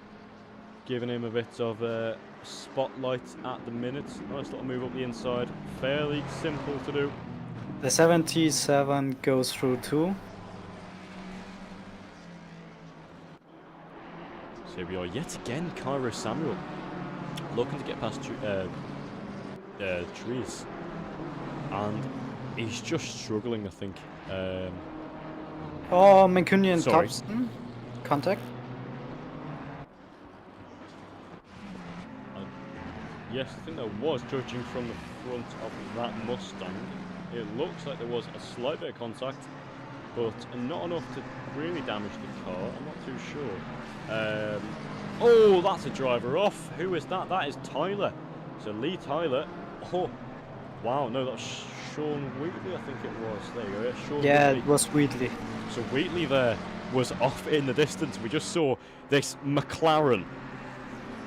giving him a bit of a spotlight at the minute. Nice little move up the inside. Fairly simple to do. The 77 goes through too. So here we are yet again, Cairo Samuel looking to get past trees, and he's just struggling, I think. Oh, Mancunian Sorry. Thompson. Contact. Yes, I think there was, judging from the front of that Mustang. It looks like there was a slight bit of contact, but not enough to really damage the car. I'm not too sure. Oh, that's a driver off. Who is that? That is Tyler. So Lee Tyler. Oh, wow. No, that's Sean Wheatley, I think it was. There you go. Yeah, Sean Yeah, Wheatley. it was Wheatley. So Wheatley there was off in the distance. We just saw this McLaren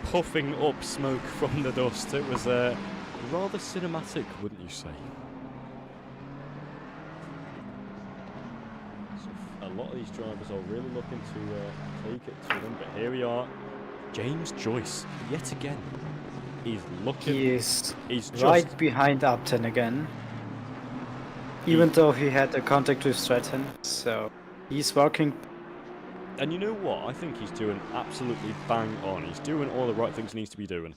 puffing up smoke from the dust. It was rather cinematic, wouldn't you say? So a lot of these drivers are really looking to take it to them, but here we are. James Joyce, yet again. He's looking. He's just right behind Upton again. Even though he had a contact with Stratton, so he's working. And you know what? I think he's doing absolutely bang on. He's doing all the right things he needs to be doing.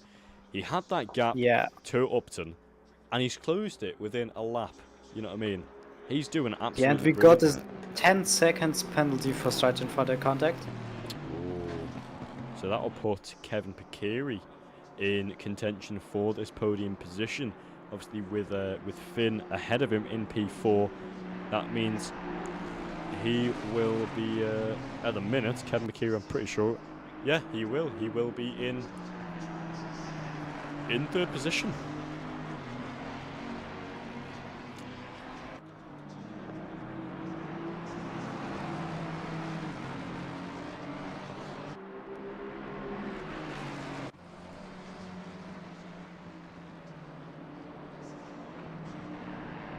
He had that gap to Upton, and he's closed it within a lap. You know what I mean? He's doing absolutely Yeah, and we brilliant. got a 10 seconds penalty for Stratton for the contact. So that'll put Kevin Picari in contention for this podium position. Obviously, with Finn ahead of him in P4, that means he will be at the minute. Kevin Picari, I'm pretty sure. Yeah, he will. He will be in third position.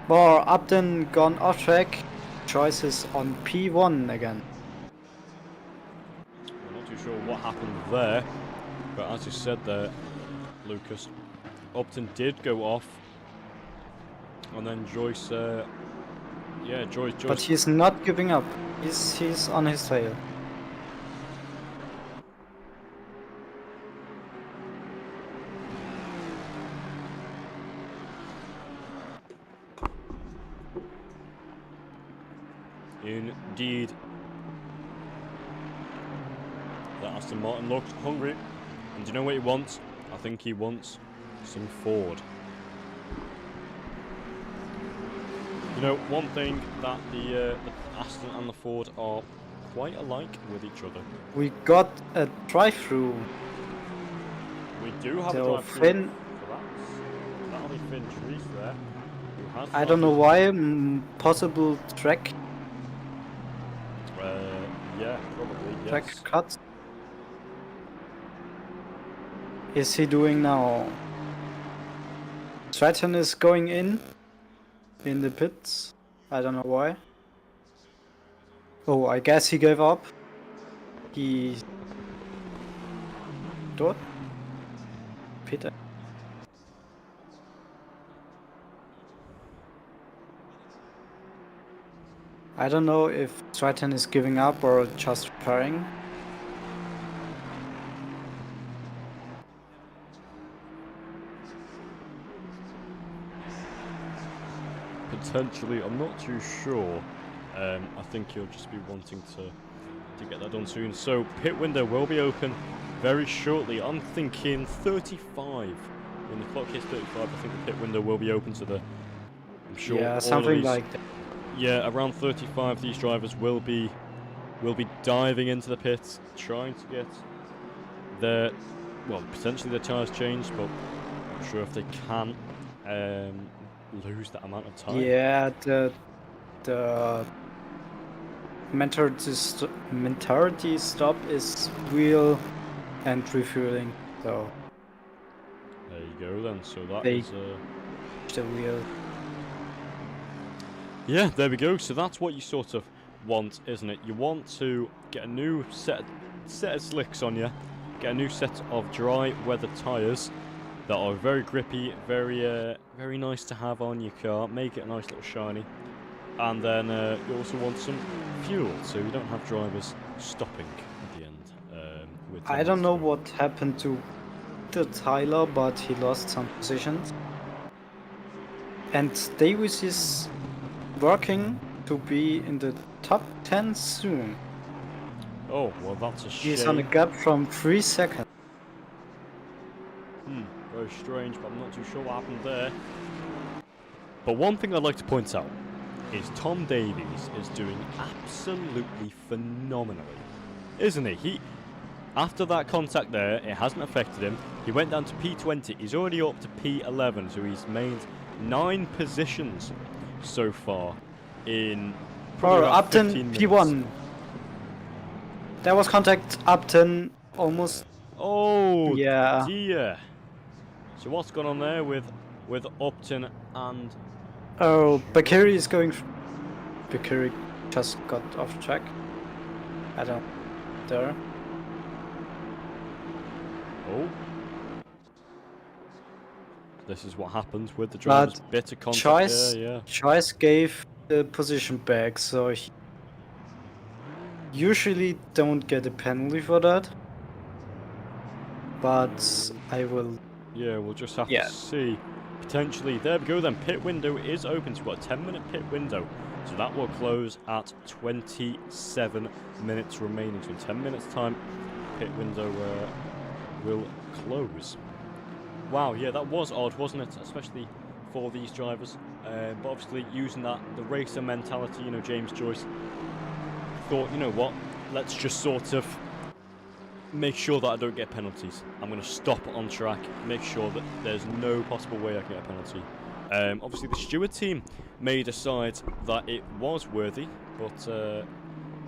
Well, Upton gone off track. Choices on P1 again. I'm not too sure what happened there, but as you said there, Lucas, Upton did go off, and then Joyce, Joyce. But he's not giving up. He's on his tail. Indeed. That Aston Martin looks hungry. And do you know what he wants? I think he wants some Ford. You know, one thing that the Aston and the Ford are quite alike with each other. We got a drive-through. We do have So a drive-through. Finn, That'll be Finn Trees there. Who has I don't know why, possible track yeah, probably, yes. track cut. Is he doing now? Stratton is going in the pits. I don't know why. Oh, I guess he gave up. He dort pit. I don't know if Stratton is giving up or just repairing. Potentially, I'm not too sure. I think he'll just be wanting to get that done soon. So pit window will be open very shortly. I'm thinking 35. When the clock hits 35, I think the pit window will be open to the. I'm sure. Yeah, all of something these, like that. Yeah, around 35, these drivers will be diving into the pits, trying to get their, well, potentially their tyres changed, but I'm not sure if they can lose that amount of time. Yeah, the mentality stop is wheel and refueling. So There you go then. So that they is. the wheel. Yeah, there we go. So that's what you sort of want, isn't it? You want to get a new set of slicks on you, get a new set of dry weather tyres that are very grippy, very nice to have on your car, make it a nice little shiny. And then you also want some fuel, so you don't have drivers stopping at the end. With I don't know what happened to the Tyler, but he lost some positions. And Davis is working to be in the top 10 soon. Oh, well, that's a shame. He's on a gap from 3 seconds. Very strange, but I'm not too sure what happened there. But one thing I'd like to point out is Tom Davies is doing absolutely phenomenally, isn't he? After that contact there, it hasn't affected him. He went down to P20. He's already up to P11, so he's made 9 positions so far in probably about Upton 15 minutes. P1. There was contact. Upton almost. Oh Yeah. dear. So what's gone on there with Upton and? Oh, Bakiri is going. Bakiri just got off track. I don't. There. Oh. This is what happens with the driver's bit of contact there, yeah. Choice gave the position back, so he usually don't get a penalty for that. But I will. Yeah, we'll just have to see. Potentially, there we go then. Pit window is open. So we've got a 10-minute pit window. So that will close at 27 minutes remaining. So in 10 minutes time, pit window will close. Wow, yeah, that was odd, wasn't it? Especially for these drivers. But obviously using the racer mentality, James Joyce thought, you know what, let's just sort of make sure that I don't get penalties. I'm going to stop on track, make sure that there's no possible way I can get a penalty. Obviously the Stewart team may decide that it was worthy, but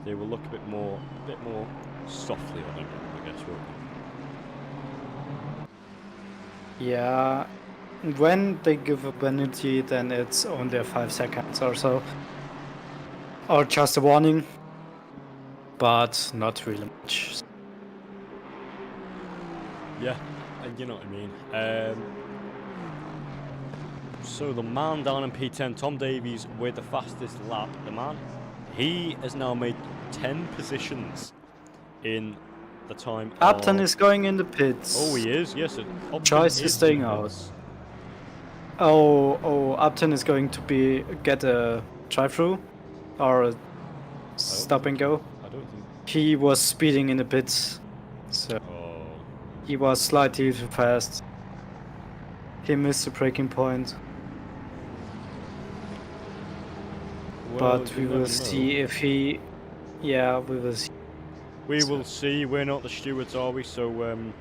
they will look a bit more softly on it, I guess, won't they? Yeah, when they give a penalty, then it's only 5 seconds or so, or just a warning, but not really much. Yeah, and you know what I mean. So the man down in P10, Tom Davies, with the fastest lap. The man, he has now made 10 positions in the time. Upton is going in the pits. Oh, he is. Yes. Choice is staying out. Oh, Upton is going to get a drive-through or a stop and go. I don't think he was speeding in the pits, so he was slightly too fast. He missed the braking point. Well, but we will see if he. Yeah, we will see. We will see. We're not the stewards, are we? So we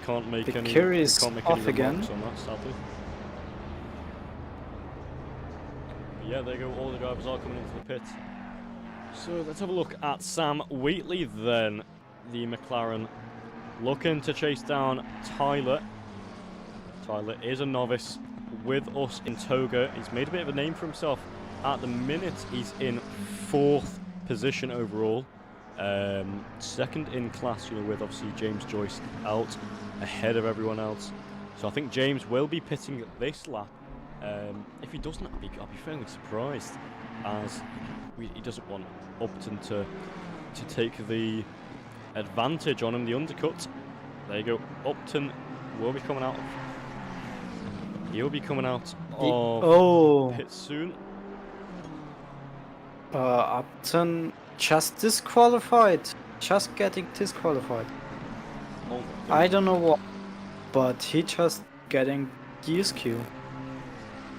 can't make any. Bakiri is off again. On that, sadly. But yeah, there you go. All the drivers are coming into the pit. So let's have a look at Sam Wheatley then. The McLaren looking to chase down Tyler. Tyler is a novice. with us in Toga. He's made a bit of a name for himself. At the minute, he's in 4th position overall. Second in class, with obviously James Joyce out ahead of everyone else. So I think James will be pitting this lap. If he doesn't, I'll be fairly surprised, as he doesn't want Upton to take the advantage on him, the undercut. There you go. Upton will be coming out. He'll be coming out of pit soon. Upton just disqualified. Just getting disqualified. Oh, I don't know what, but he just getting DSQ.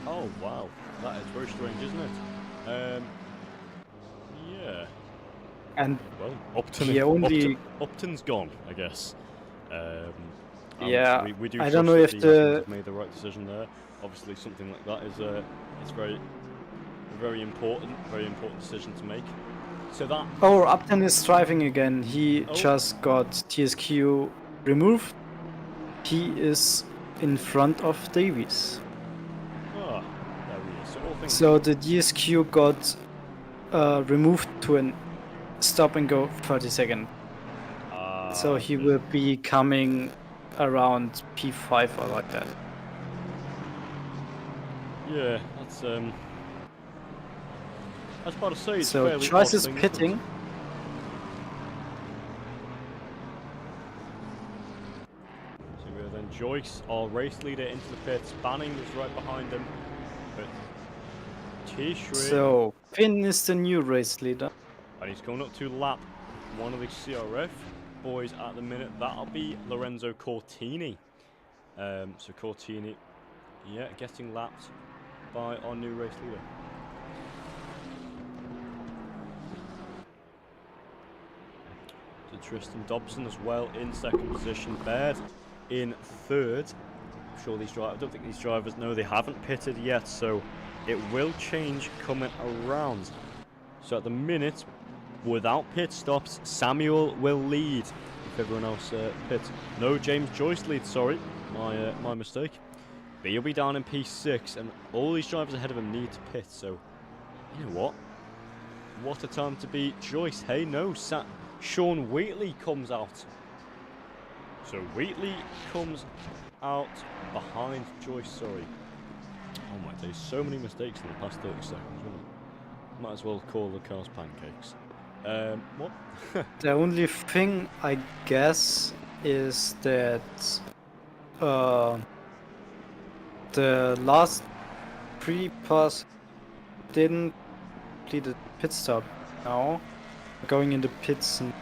Oh wow, that is very strange, isn't it? Yeah. And well, Upton's gone, I guess. Yeah, we do I trust don't know that if the have made the right decision there. Obviously, something like that is it's very important decision to make. So that. Oh, Upton is driving again. He just got TSQ removed. He is in front of Davies. Ah, there he is. So all things. So the DSQ got removed to an stop and go 30-second. So he will be coming around P5 or like that. Yeah, that's hard to say. It's so fairly Joyce odd is thing, pitting. So then Joyce, our race leader, into the pits. Banning is right behind him. But Tishri. So Finn is the new race leader. And he's coming up to lap one of the CRF boys at the minute. That'll be Lorenzo Cortini. So Cortini, yeah, getting lapped by our new race leader. So Tristan Dobson as well in 2nd position. Baird in 3rd. I'm sure I don't think these drivers know they haven't pitted yet, so it will change coming around. So at the minute, without pit stops, Samuel will lead if everyone else pits. No, James Joyce leads, sorry. My mistake. But he'll be down in P6, and all these drivers ahead of him need to pit, so you know what? What a time to be Joyce. Hey, no, Sean Wheatley comes out. So Wheatley comes out behind Joyce, sorry. Oh my days, so many mistakes in the past 30 seconds, Might as well call the cars pancakes. What? The only thing I guess is that the last pre-pass didn't complete the pit stop. Now going into pits in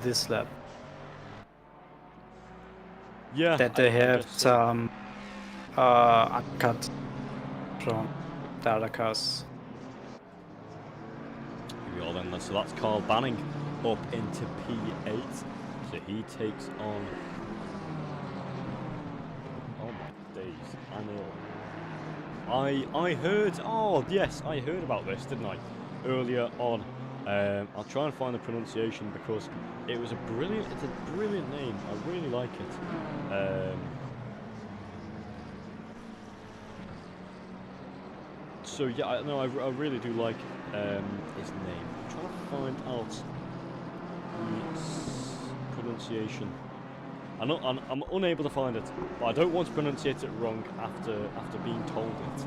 this lap. Yeah. That they have some uncut from the other cars. Here we are then. So that's Carl Banning up into P8. So he takes on. Oh my days! I heard. Oh yes, I heard about this, didn't I? Earlier on. I'll try and find the pronunciation because it's a brilliant name. I really like it. So yeah, I really do like his name. I'm trying to find out the pronunciation. I'm unable to find it, but I don't want to pronunciate it wrong after being told it.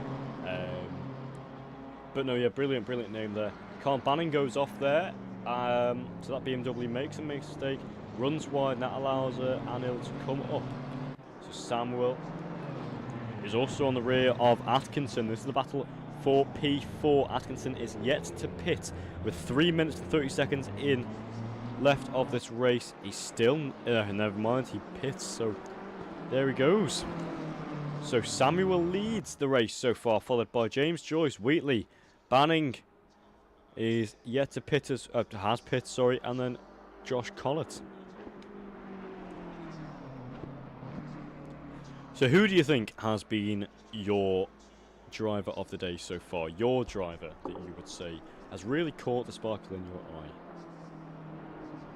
But no, yeah, brilliant name there. Carl Banning goes off there, so that BMW makes a mistake, runs wide, and that allows Anil to come up. So Samuel is also on the rear of Atkinson. This is the battle for P4. Atkinson is yet to pit with 3 minutes and 30 seconds in left of this race. He's still, never mind, he pits, so there he goes. So Samuel leads the race so far, followed by James Joyce, Wheatley, Banning is yet to pit, has pit, sorry, and then Josh Collett. So who do you think has been your driver of the day so far? Your driver that you would say has really caught the sparkle in your eye?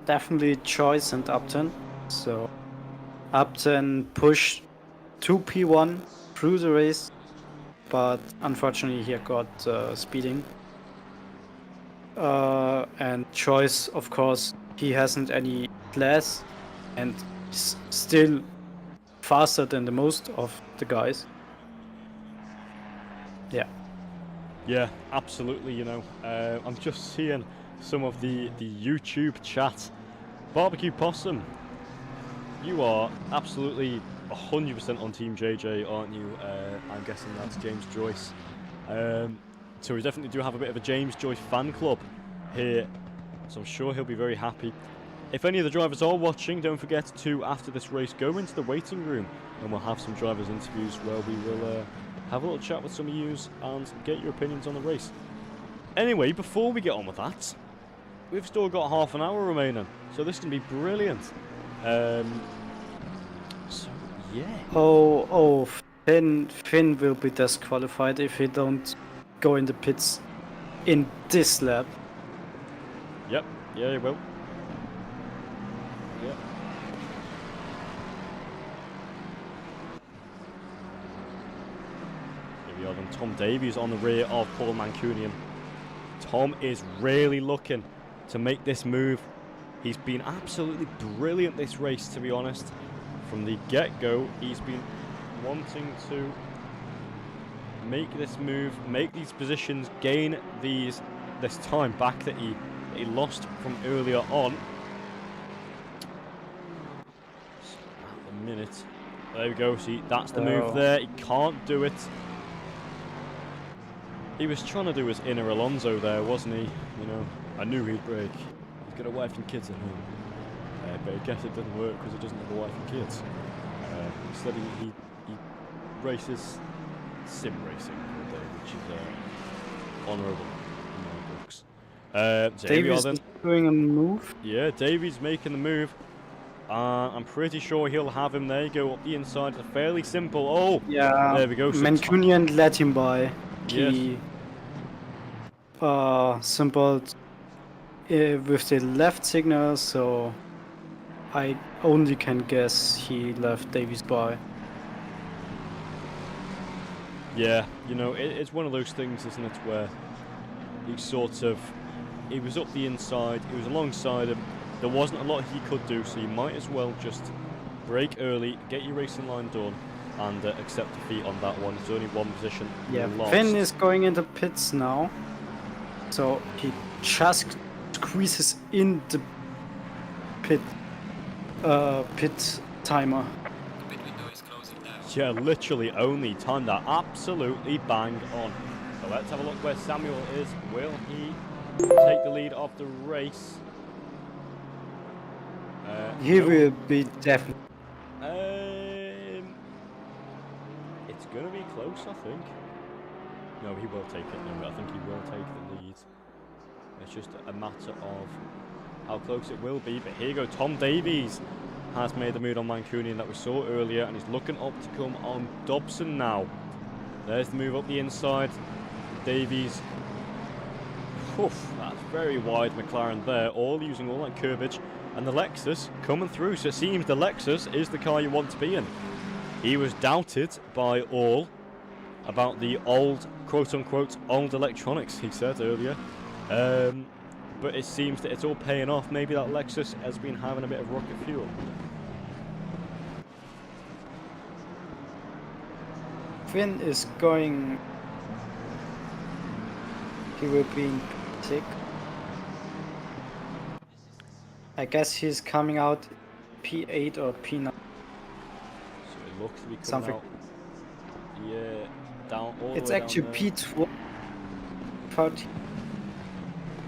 Definitely Joyce and Upton. So Upton pushed 2 P1 through the race, but unfortunately he got speeding. And Choice, of course, he hasn't any class and is still faster than the most of the guys. Yeah. Yeah, absolutely. You know, I'm just seeing some of the YouTube chat. Barbecue Possum, you are absolutely 100% on Team JJ, aren't you? I'm guessing that's James Joyce. So we definitely do have a bit of a James Joyce fan club here, so I'm sure he'll be very happy. If any of the drivers are watching, don't forget to, after this race, go into the waiting room and we'll have some drivers' interviews where we will have a little chat with some of you and get your opinions on the race. Anyway, before we get on with that, we've still got half an hour remaining, so this can be brilliant. So, yeah. Oh, Finn will be disqualified if he don't go in the pits in this lap. Yep, yeah, he will. Yep. Here we are then. Tom Davies on the rear of Paul Mancunian. Tom is really looking to make this move. He's been absolutely brilliant this race, to be honest. From the get-go, he's been wanting to make this move, make these positions, gain this time back that he lost from earlier on. So at the minute, there we go. See, that's the move there. He can't do it. He was trying to do his inner Alonso there, wasn't he? You know, I knew he'd break. He's got a wife and kids at home. But I guess it didn't work because he doesn't have a wife and kids. Instead, he races sim racing all day, which is honourable in my books. So Davies is doing a move. Yeah, Davies making the move. I'm pretty sure he'll have him there. Go up the inside. It's fairly simple. Oh, yeah. There we go. So Mancunian let him by. Yes. He simpled with the left signal, so I only can guess he left Davies by. Yeah, you know, it's one of those things, isn't it, where he was up the inside, he was alongside him, there wasn't a lot he could do, so you might as well just break early, get your racing line done, and accept defeat on that one. It's only one position. Yeah, lost. Finn is going into pits now, so he just squeezes in the pit timer. Yeah, literally only timed that absolutely bang on. So let's have a look where Samuel is. Will he take the lead of the race? He no. will be definitely. It's gonna be close, I think. No, he will take it. No, I think he will take the lead. It's just a matter of how close it will be. But here you go, Tom Davies has made the move on Mancunian that we saw earlier, and he's looking up to come on Dobson now. There's the move up the inside. Davies. Oof, that's very wide McLaren there, all using all that curvage. And the Lexus coming through, so it seems the Lexus is the car you want to be in. He was doubted by all about the old, quote-unquote, old electronics, he said earlier. But it seems that it's all paying off. Maybe that Lexus has been having a bit of rocket fuel. Finn is going. He will be in P6. I guess he's coming out P8 or P9. So it looks to be coming Something. out. Yeah, down all It's the way actually down P12.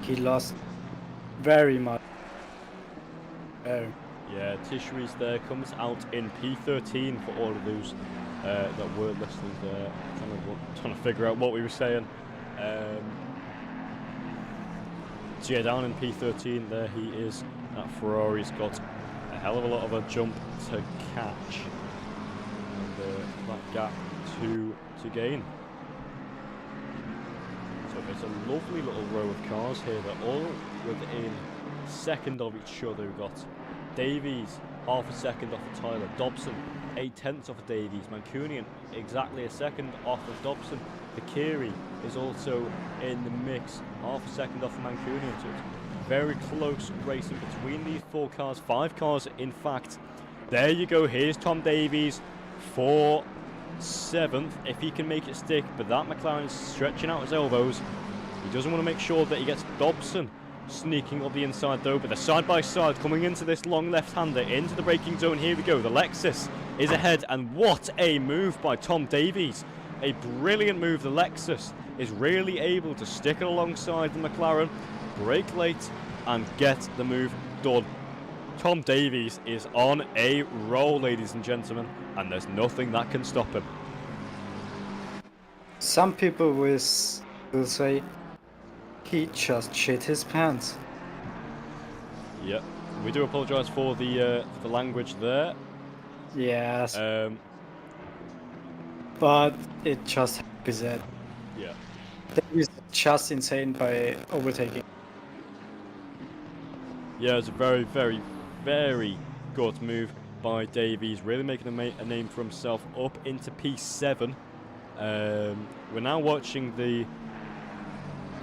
He lost very much. Yeah, Tisheries there comes out in P13 for all of those that were listening there, trying to figure out what we were saying. So yeah, down in P13 there he is. That Ferrari's got a hell of a lot of a jump to catch, and that gap to gain. So it's a lovely little row of cars here. They're all within second of each other. We've got Davies half a second off of Tyler. Dobson, 0.8 off of Davies. Mancunian, exactly a second off of Dobson. Vakiri is also in the mix, half a second off of Mancunian. So it's very close racing between these 4 cars, 5 cars in fact. There you go, here's Tom Davies for 7th, if he can make it stick, but that McLaren is stretching out his elbows. He doesn't want to make sure that he gets Dobson sneaking up the inside though, but they're side by side coming into this long left-hander, into the braking zone. Here we go, the Lexus is ahead, and what a move by Tom Davies. A brilliant move. The Lexus is really able to stick it alongside the McLaren, brake late, and get the move done. Tom Davies is on a roll, ladies and gentlemen, and there's nothing that can stop him. Some people will say he just shit his pants. Yep, we do apologise for the language there. Yes. But it just had to be said. Yeah. Davies just insane by overtaking. Yeah, it's a very, very, very good move by Davies, really making a name for himself up into P7. We're now watching the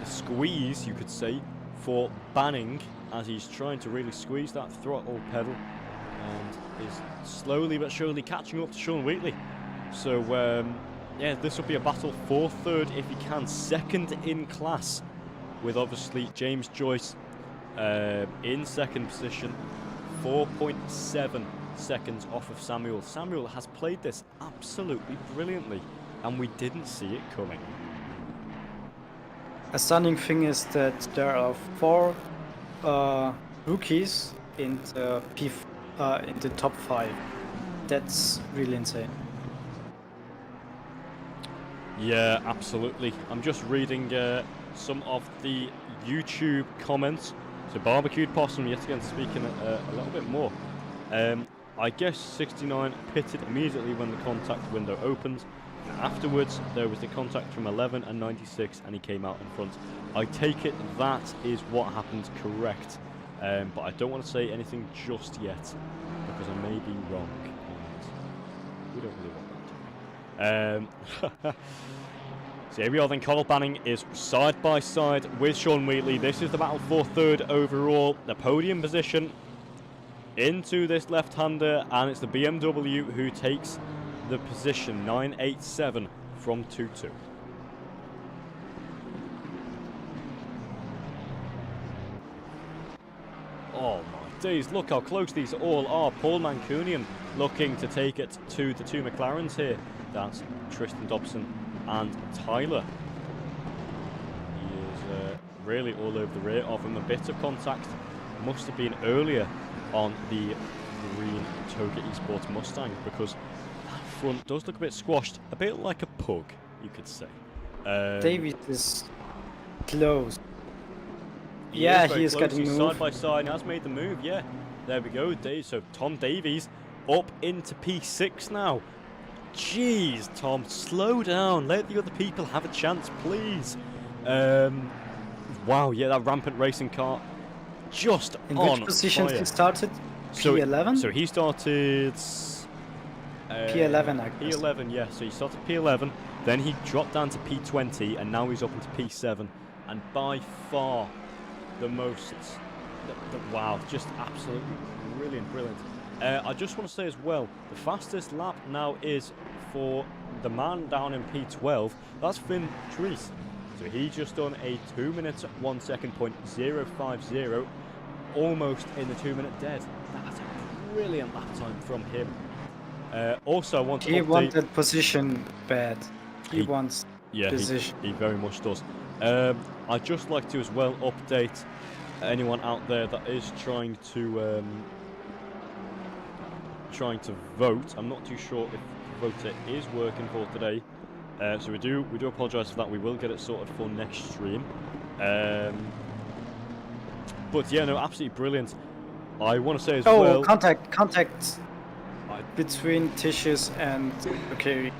squeeze, you could say, for Banning, as he's trying to really squeeze that throttle pedal and is slowly but surely catching up to Sean Wheatley. So yeah, this will be a battle for 3rd if he can. 2nd in class, with obviously James Joyce in 2nd position, 4.7 seconds off of Samuel. Samuel has played this absolutely brilliantly, and we didn't see it coming. A stunning thing is that there are 4 rookies in the top 5. That's really insane. Yeah, absolutely. I'm just reading some of the YouTube comments. So Barbecued Possum yet again speaking a little bit more. I guess 69 pitted immediately when the contact window opened. Afterwards, there was the contact from 11 and 96, and he came out in front. I take it that is what happened, correct. But I don't want to say anything just yet, because I may be wrong. And we don't really want that. So here we are then, Conor Banning is side by side with Sean Wheatley. This is the battle for 3rd overall. The podium position into this left-hander, and it's the BMW who takes the position, 987 from 2-2. Oh my days, look how close these all are. Paul Mancunian looking to take it to the 2 McLarens here. That's Tristan Dobson and Tyler. He is really all over the rear of him. A bit of contact must have been earlier on the green Toga Esports Mustang, because that front does look a bit squashed, a bit like a pug, you could say. Davies is close. He is getting moved. moved. Side by side, has made the move, yeah. There we go, so Tom Davies up into P6 now. Jeez, Tom, slow down. Let the other people have a chance, please. Wow, yeah, that rampant racing car just in on which position fire. he started? P11? So he started... P11, I guess. P11, yeah. So he started P11, then he dropped down to P20, and now he's up into P7. And by far the most... wow, just absolutely brilliant. I just want to say as well, the fastest lap now is for the man down in P12. That's Finn Treese. So he just done a 2 minutes 1 second .050, almost in the 2 minute dead. That's a brilliant lap time from him. Also, I want to He update... wanted position bad. He wants position. He very much does. I'd just like to as well update anyone out there that is trying to vote. I'm not too sure if voter is working for today, so we do apologise for that. We will get it sorted for next stream. But yeah, no, absolutely brilliant. I want to say as well. Contact between Tissues and okay.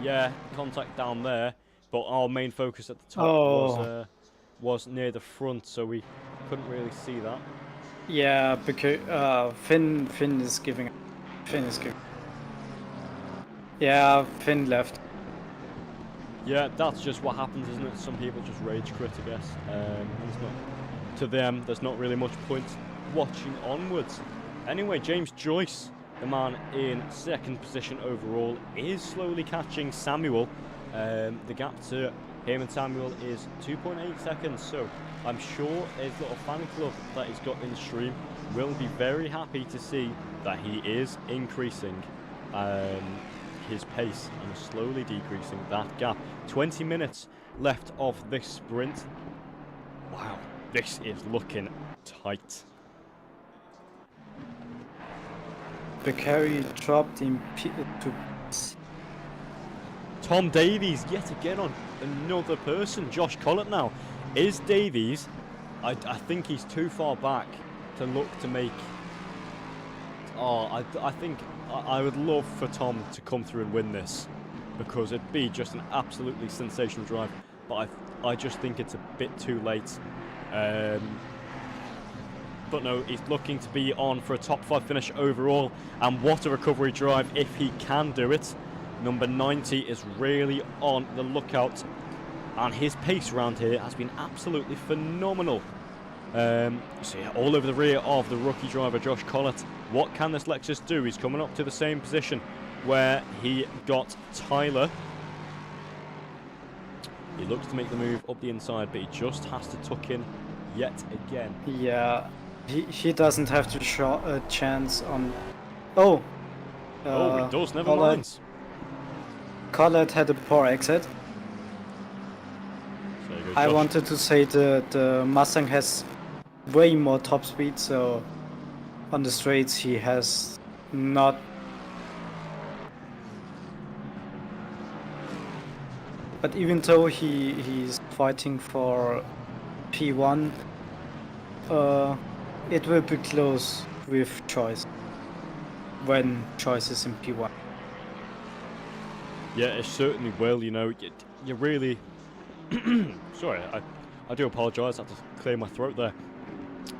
Yeah, contact down there, but our main focus at the top was near the front, so we couldn't really see that. Yeah, because Finn is giving. Finn is giving. Yeah, Finn left. Yeah, that's just what happens, isn't it? Some people just rage quit, I guess. And it's not, to them, there's not really much point watching onwards. Anyway, James Joyce, the man in second position overall, is slowly catching Samuel. The gap to him and Samuel is 2.8 seconds, so I'm sure his little fan club that he's got in the stream will be very happy to see that he is increasing his pace and slowly decreasing that gap. 20 minutes left of this sprint. Wow, this is looking tight. Bakary dropped in to. Tom Davies yet again on another person. Josh Collett now. Is Davies? I think he's too far back to look to make. Oh, I think I would love for Tom to come through and win this, because it'd be just an absolutely sensational drive. But I just think it's a bit too late. But no, he's looking to be on for a top 5 finish overall, and what a recovery drive if he can do it. Number 90 is really on the lookout, and his pace around here has been absolutely phenomenal. So yeah, all over the rear of the rookie driver Josh Collett. What can this Lexus do? He's coming up to the same position where he got Tyler. He looks to make the move up the inside, but he just has to tuck in yet again. Yeah, he doesn't have to show a chance on. Oh. Oh, he does. Never mind. Collett had a poor exit. So you go, I Josh. wanted to say the Mustang has way more top speed, so on the straights he has not. But even though he's fighting for P1, it will be close with Choice when Choice is in P1. Yeah, it certainly will. You know, you really. Sorry, I do apologise. I had to clear my throat there.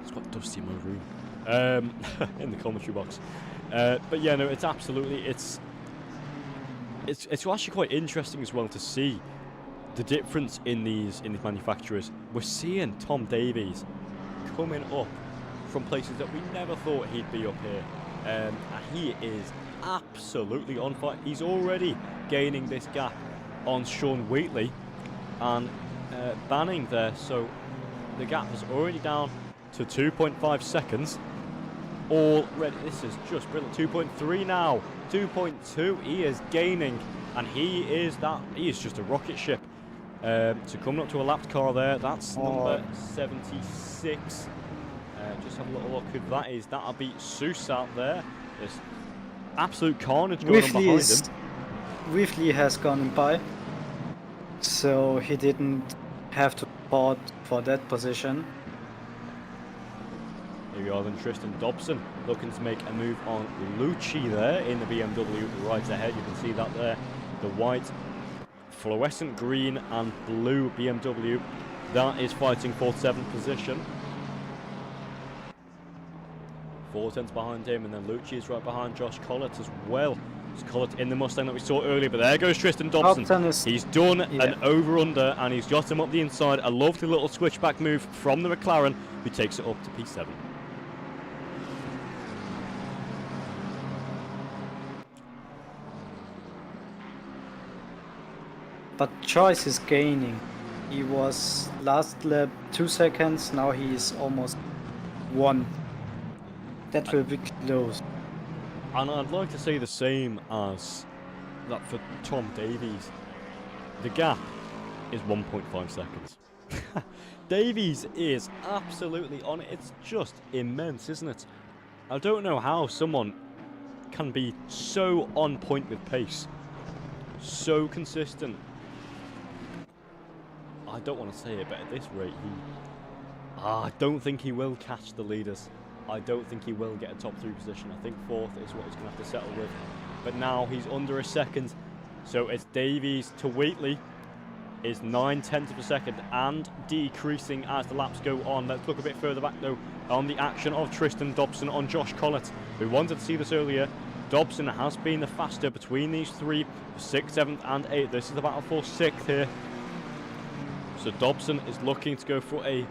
It's got dusty in my room. In the commentary box. But yeah, no, it's absolutely it's actually quite interesting as well to see the difference in these manufacturers. We're seeing Tom Davies coming up from places that we never thought he'd be up here, and he is absolutely on fire. He's already gaining this gap on Sean Wheatley and Banning there, so the gap is already down to 2.5 seconds already. This is just brilliant. 2.3 now, 2.2. He is gaining, and he is just a rocket ship. So coming up to a lapped car there, that's number 76. Just have a little look who that is. That'll be Seuss out there. There's absolute carnage going on behind him. Wheatley has gone by, so he didn't have to port for that position. Here we are then, Tristan Dobson looking to make a move on Lucci there in the BMW right ahead. You can see that there, the white, fluorescent green and blue BMW. That is fighting for 7th position. 4 tenths behind him, and then Lucci is right behind Josh Collett as well. It's Collett in the Mustang that we saw earlier, but there goes Tristan Dobson. He's done an over-under, and he's got him up the inside. A lovely little switchback move from the McLaren, who takes it up to P7. But Choice is gaining. He was last lap 2 seconds, now he is almost 1. That will be close. And I'd like to say the same as that for Tom Davies. The gap is 1.5 seconds. Davies is absolutely on it. It's just immense, isn't it? I don't know how someone can be so on point with pace, so consistent. I don't want to say it, but at this rate, I don't think he will catch the leaders. I don't think he will get a top 3 position. I think 4th is what he's going to have to settle with. But now he's under a second. So it's Davies to Wheatley. is 9/10 of a second and decreasing as the laps go on. Let's look a bit further back though on the action of Tristan Dobson on Josh Collett. We wanted to see this earlier. Dobson has been the faster between these three, 6th, 7th and 8th. This is the battle for 6th here. So Dobson is looking to go for a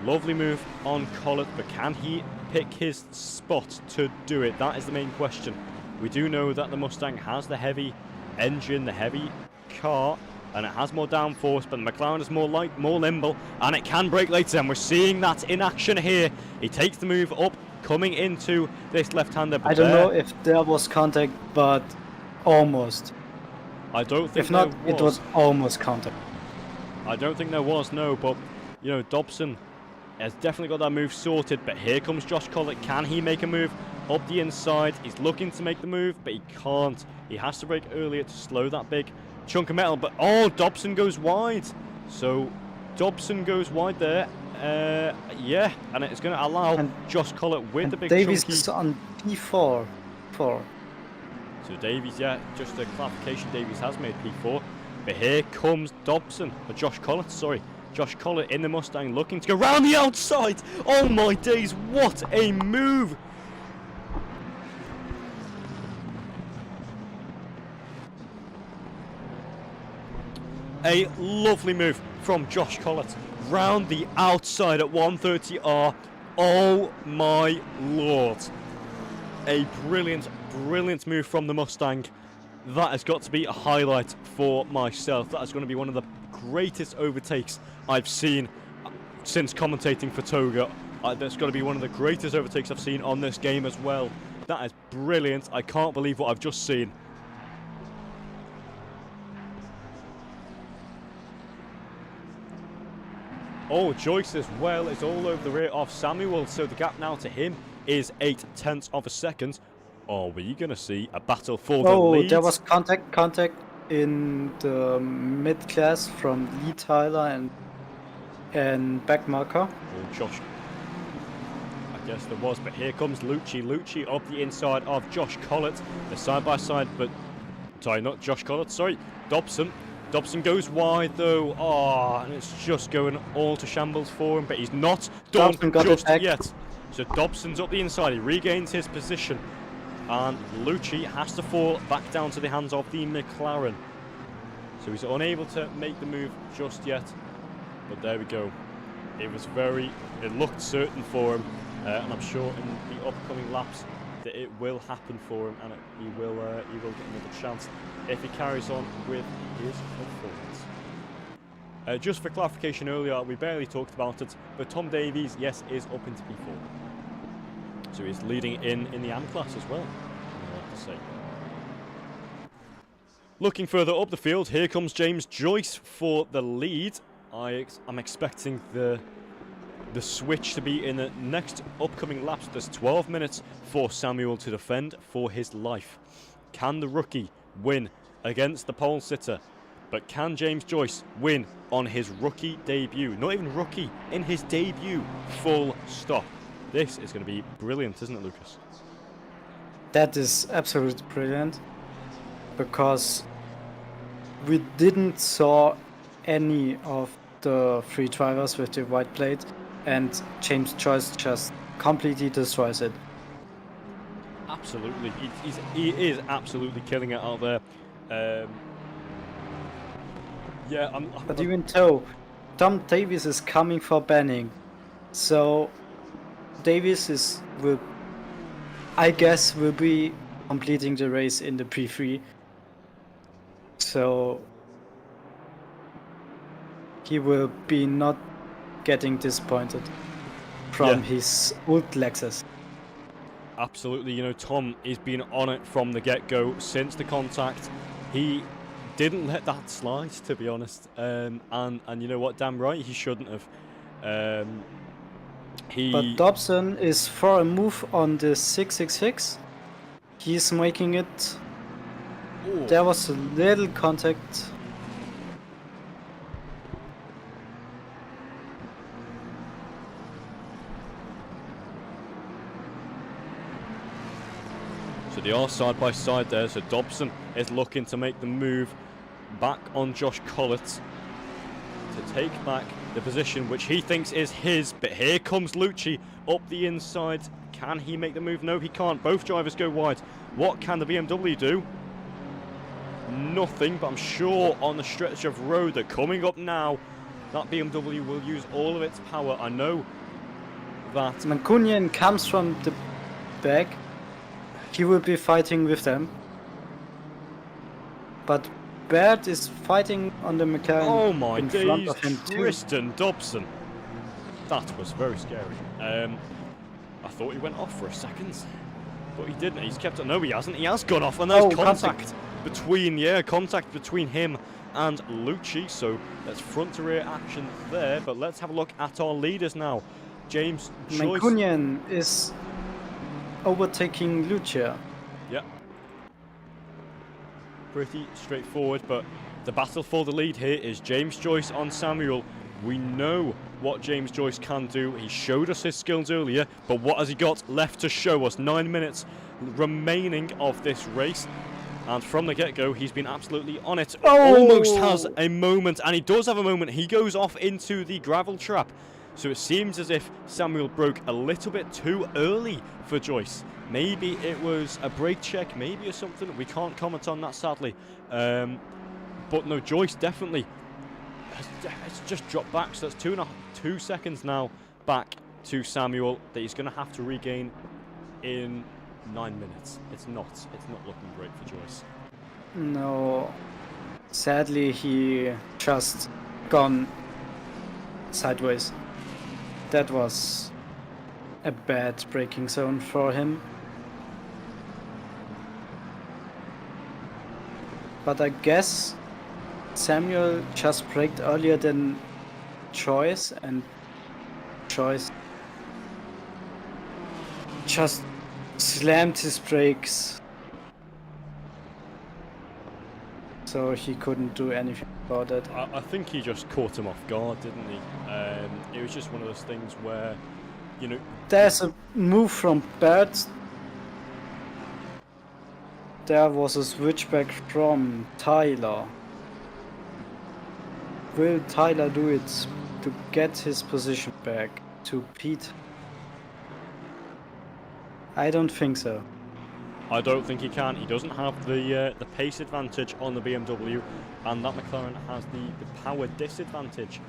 lovely move on Collett, but can he pick his spot to do it? That is the main question. We do know that the Mustang has the heavy engine, the heavy car, and it has more downforce, but the McLaren is more light, more nimble, and it can brake later, and we're seeing that in action here. He takes the move up, coming into this left-hander. I don't know if there was contact, but almost. I don't think if not, it was almost contact. I don't think there was, no, but, you know, Dobson has definitely got that move sorted, but here comes Josh Collett. Can he make a move up the inside? He's looking to make the move, but he can't. He has to brake earlier to slow that big chunk of metal, but oh, Dobson goes wide. So Dobson goes wide there. Yeah, and it's going to allow Josh Collett with the big Davies chunky. is on P4. So Davies, yeah, just a clarification, Davies has made P4. But here comes Dobson, or Josh Collett, sorry. Josh Collett in the Mustang looking to go round the outside. Oh my days, what a move. A lovely move from Josh Collett round the outside at 130R. Oh my lord. A brilliant, brilliant move from the Mustang. That has got to be a highlight for myself. That is going to be one of the greatest overtakes I've seen since commentating for Toga. That's got to be one of the greatest overtakes I've seen on this game as well. That is brilliant. I can't believe what I've just seen. Oh, Joyce as well is all over the rear of Samuel, so the gap now to him is 0.8 of a second. Are we going to see a battle for the lead? Oh, there was contact in the mid-class from Lee Tyler and backmarker. Oh, Josh. I guess there was, but here comes Lucci. Lucci up the inside of Josh Collett. They're side by side, but... Sorry, not Josh Collett, sorry. Dobson. Dobson goes wide though. Oh, and it's just going all to shambles for him, but he's not done just yet. So Dobson's up the inside. He regains his position. And Lucci has to fall back down to the hands of the McLaren. So he's unable to make the move just yet. But there we go. It looked certain for him. And I'm sure in the upcoming laps that it will happen for him. And he will get another chance if he carries on with his performance. Just for clarification earlier, we barely talked about it. But Tom Davies, yes, is up into P4. So he's leading in the AM class as well, I have to say. Looking further up the field, here comes James Joyce for the lead. I'm expecting the switch to be in the next upcoming laps. There's 12 minutes for Samuel to defend for his life. Can the rookie win against the pole sitter? But can James Joyce win on his rookie debut? Not even rookie, in his debut, full stop. This is going to be brilliant, isn't it, Lucas? That is absolutely brilliant, because we didn't saw any of the three drivers with the white plate, and James Joyce just completely destroys it. Absolutely, he is absolutely killing it out there. Yeah, but even though Tom Davies is coming for banning, so Davies will be completing the race in the P3. So he will be not getting disappointed from his old Lexus. Absolutely, you know, Tom has been on it from the get-go since the contact. He didn't let that slide, to be honest. And you know what, damn right, he shouldn't have. But Dobson is for a move on the 666. He's making it. Ooh. There was a little contact. So they are side by side there. So Dobson is looking to make the move back on Josh Collett. to take back the position which he thinks is his. But here comes Lucci up the inside. Can he make the move? No, he can't. Both drivers go wide. What can the BMW do? Nothing, but I'm sure on the stretch of road that coming up now, that BMW will use all of its power. I know that Mancunian comes from the back. He will be fighting with them. But Bert is fighting on the McLaren oh my in front days, of him too. Tristan Dobson. That was very scary. I thought he went off for a second, but he didn't. He's kept it. No, he hasn't. He has gone off, and there's contact between him and Lucci. So that's front to rear action there. But let's have a look at our leaders now. James Joyce. Mancunian is overtaking Lucci. Yeah. Pretty straightforward, but the battle for the lead here is James Joyce on Samuel. We know what James Joyce can do. He showed us his skills earlier, but what has he got left to show us? 9 minutes remaining of this race. And from the get-go, he's been absolutely on it. Almost has a moment, and he does have a moment. He goes off into the gravel trap. So it seems as if Samuel broke a little bit too early for Joyce. Maybe it was a brake check, maybe or something. We can't comment on that, sadly. But no, Joyce definitely has just dropped back. So that's 2 seconds now back to Samuel that he's going to have to regain in 9 minutes. It's not looking great for Joyce. No, sadly he just gone sideways. That was a bad braking zone for him. But I guess Samuel just braked earlier than Joyce, and Joyce just slammed his brakes, so he couldn't do anything about it. I think he just caught him off guard, didn't he? It was just one of those things where, you know... There's a move from Bert. There was a switchback from Tyler. Will Tyler do it to get his position back to Pete? I don't think so. I don't think he can. He doesn't have the pace advantage on the BMW, and that McLaren has the power disadvantage.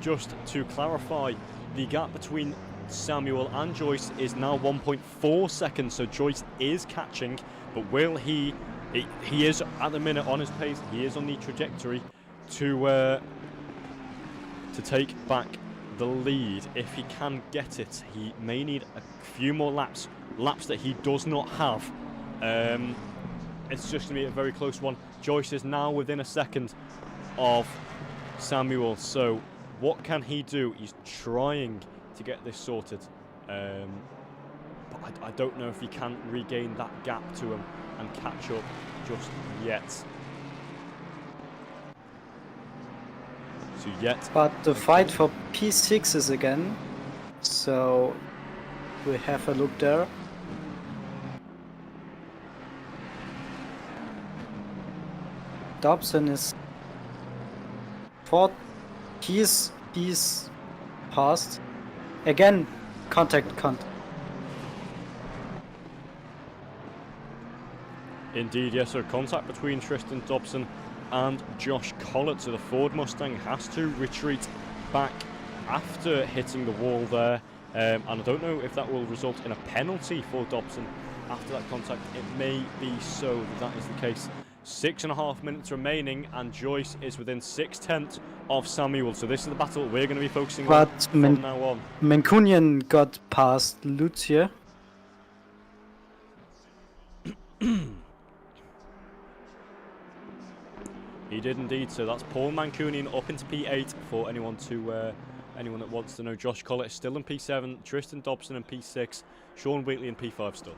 Just to clarify, the gap between Samuel and Joyce is now 1.4 seconds, so Joyce is catching, but will he is at the minute on his pace, he is on the trajectory to take back the lead. If he can get it, he may need a few more laps that he does not have. It's just going to be a very close one. Joyce is now within a second of Samuel, so what can he do? He's trying to get this sorted, but I don't know if he can regain that gap to him and catch up just yet. So yet. But the fight for P6 is again, so we have a look there. Dobson is fourth. He's passed. Again, contact. Indeed, yes, so contact between Tristan Dobson and Josh Collett. So the Ford Mustang has to retreat back after hitting the wall there. And I don't know if that will result in a penalty for Dobson after that contact. It may be so that is the case. 6.5 minutes remaining, and Joyce is within 6/10 of Samuel. So this is the battle we're going to be focusing on from now on. Mancunian got past Lucia. He did indeed. So that's Paul Mancunian up into P8 for anyone that wants to know. Josh Collett is still in P7. Tristan Dobson in P6. Sean Wheatley in P5 still.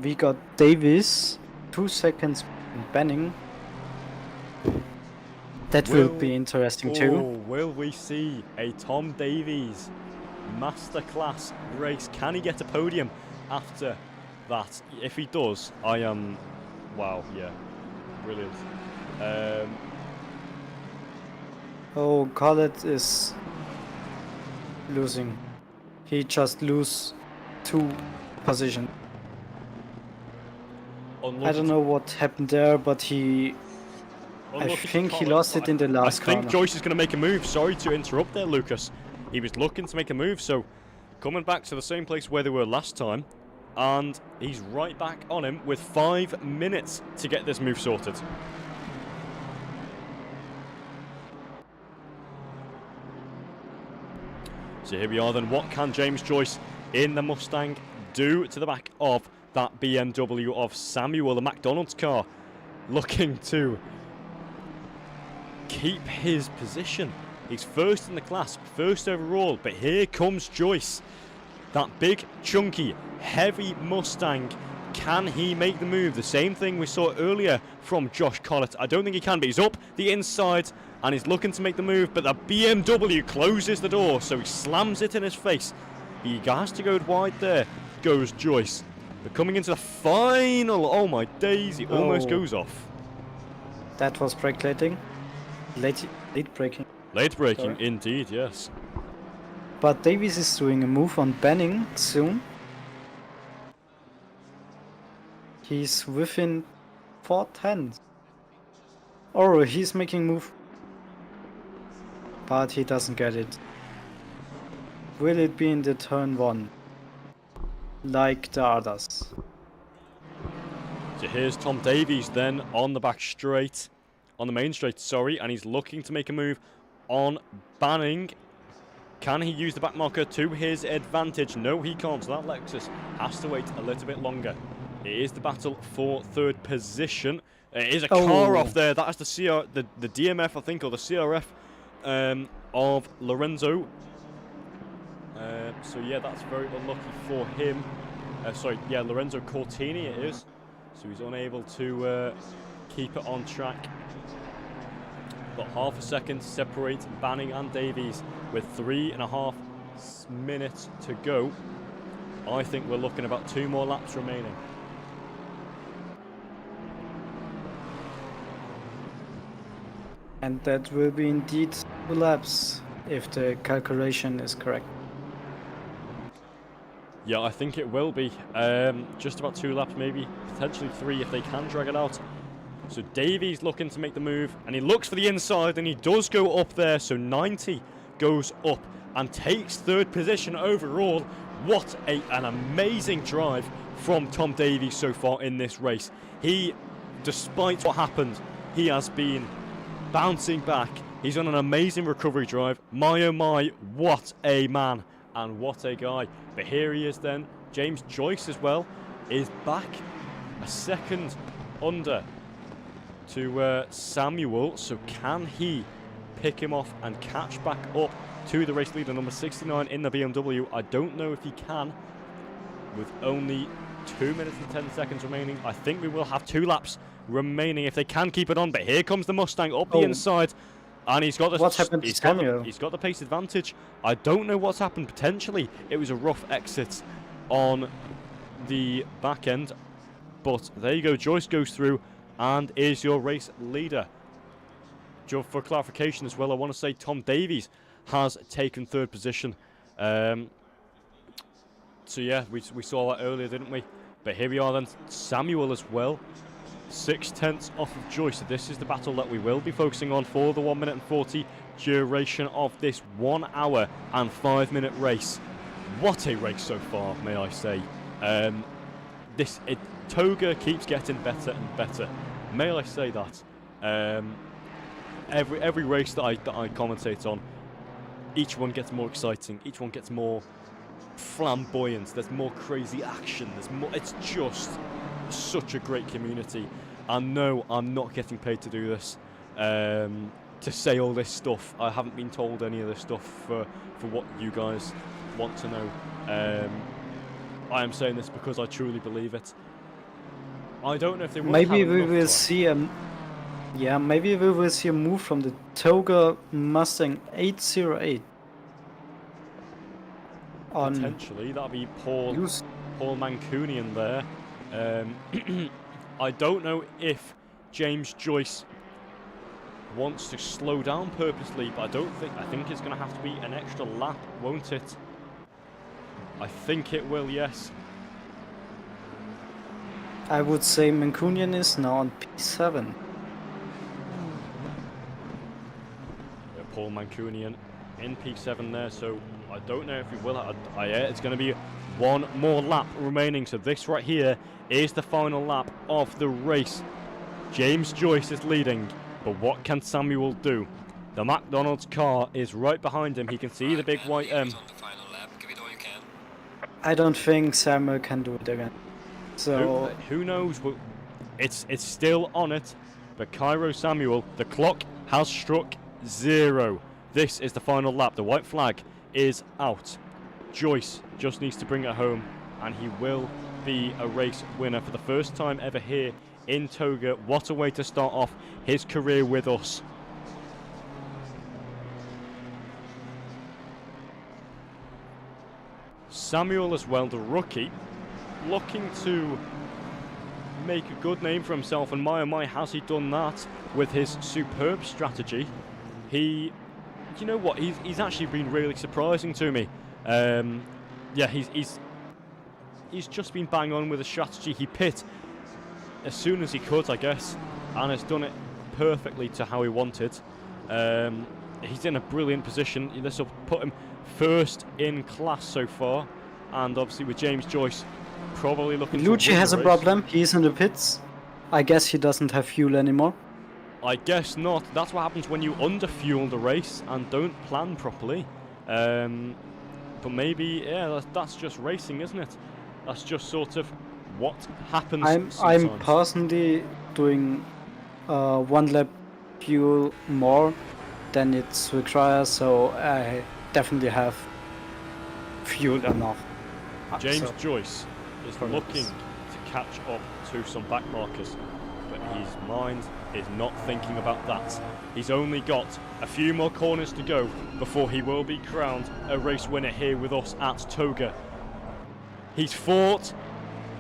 We got Davis. 2 seconds banning. That will be interesting too. Will we see a Tom Davies masterclass race? Can he get a podium after that? If he does, I am... Wow, yeah. Brilliant. Oh, Collett is losing. He just lose 2 positions. I don't know what happened there, but I Unlucky for think he Collett, lost but it in the I last think corner. Joyce is going to make a move. Sorry to interrupt there, Lucas. He was looking to make a move, so coming back to the same place where they were last time, and he's right back on him with 5 minutes to get this move sorted. So here we are then. What can James Joyce in the Mustang do to the back of that BMW of Samuel, the McDonald's car, looking to keep his position? He's first in the class, first overall, but here comes Joyce. That big, chunky, heavy Mustang. Can he make the move? The same thing we saw earlier from Josh Collett. I don't think he can, but he's up the inside and he's looking to make the move, but the BMW closes the door, so he slams it in his face. He has to go wide there. Goes Joyce. But coming into the final, oh my days, he almost goes off. That was brake plating. Late braking. Late braking, indeed, yes. But Davies is doing a move on Banning soon. He's within 4 tenths. Or he's making move. But he doesn't get it. Will it be in the turn 1? Like the others. So here's Tom Davies then on the back straight. On the main straight, sorry. And he's looking to make a move on Banning. Can he use the back marker to his advantage? No, he can't. So that Lexus has to wait a little bit longer. It is the battle for third position. It is a car off there. That is the DMF, I think, or the CRF of Lorenzo. So yeah, that's very unlucky for him. Lorenzo Cortini it is. So he's unable to keep it on track. But half a second separates Banning and Davies with 3.5 minutes to go. I think we're looking about 2 more laps remaining. And that will be indeed 2 laps if the calculation is correct. Yeah, I think it will be. Just about 2 laps, maybe potentially 3 if they can drag it out. So Davies looking to make the move, and he looks for the inside, and he does go up there. So 90 goes up and takes third position overall. What an amazing drive from Tom Davies so far in this race. He, despite what happened, he has been bouncing back. He's on an amazing recovery drive. My oh my, what a man and what a guy. But here he is then. James Joyce as well is back a second under to Samuel. So can he pick him off and catch back up to the race leader, number 69 in the BMW? I don't know if he can with only 2 minutes and 10 seconds remaining. I think we will have 2 laps remaining if they can keep it on. But here comes the Mustang up the inside, and he's got the he's got the pace advantage. I don't know what's happened. Potentially it was a rough exit on the back end, but there you go. Joyce goes through and is your race leader. For clarification as well, I want to say Tom Davies has taken third position. So yeah, we saw that earlier, didn't we? But here we are then, Samuel as well. 6/10 off of Joyce. So this is the battle that we will be focusing on for the 1 minute and 40 duration of this 1 hour and 5 minute race. What a race so far, may I say. Toga keeps getting better and better. May I say that? Every race that I commentate on, each one gets more exciting. Each one gets more flamboyant. There's more crazy action. There's more. It's just such a great community. And no, I'm not getting paid to do this. To say all this stuff, I haven't been told any of this stuff for what you guys want to know. I am saying this because I truly believe it. I don't know if they will. Maybe we will see maybe we will see a move from the Toga Mustang 808. Potentially, that'll be Paul Mancunian there. I don't know if James Joyce wants to slow down purposely, but I think it's going to have to be an extra lap, won't it? I think it will, yes. I would say Mancunian is now on P7. Paul Mancunian in P7 there, so I don't know if he will. It's going to be one more lap remaining, so this right here is the final lap of the race. James Joyce is leading, but what can Samuel do? The McDonald's car is right behind him. He can see the big white M. I don't think Samuel can do it again. So Who knows? Well, it's still on it, but Cairo Samuel, the clock has struck 0. This is the final lap. The white flag is out. Joyce just needs to bring it home, and he will be a race winner for the first time ever here in Toga. What a way to start off his career with us. Samuel as well, the rookie, looking to make a good name for himself, and my oh my has he done that with his superb strategy. You know what, he's actually been really surprising to me. Yeah, he's just been bang on with the strategy. He pit as soon as he could, I guess, and has done it perfectly to how he wanted. He's in a brilliant position. This will put him first in class so far, and obviously with James Joyce probably looking to Lucci win has the a race. problem. He's in the pits. I guess he doesn't have fuel anymore. I guess not. That's what happens when you underfuel the race and don't plan properly. But maybe, yeah, that's just racing, isn't it? That's just sort of what happens sometimes. I'm personally doing 1 lap fuel more than it's required, so I definitely have fuel enough. James So, Joyce is looking to catch up to some back markers, but his mind is not thinking about that. He's only got a few more corners to go before he will be crowned a race winner here with us at Toga. He's fought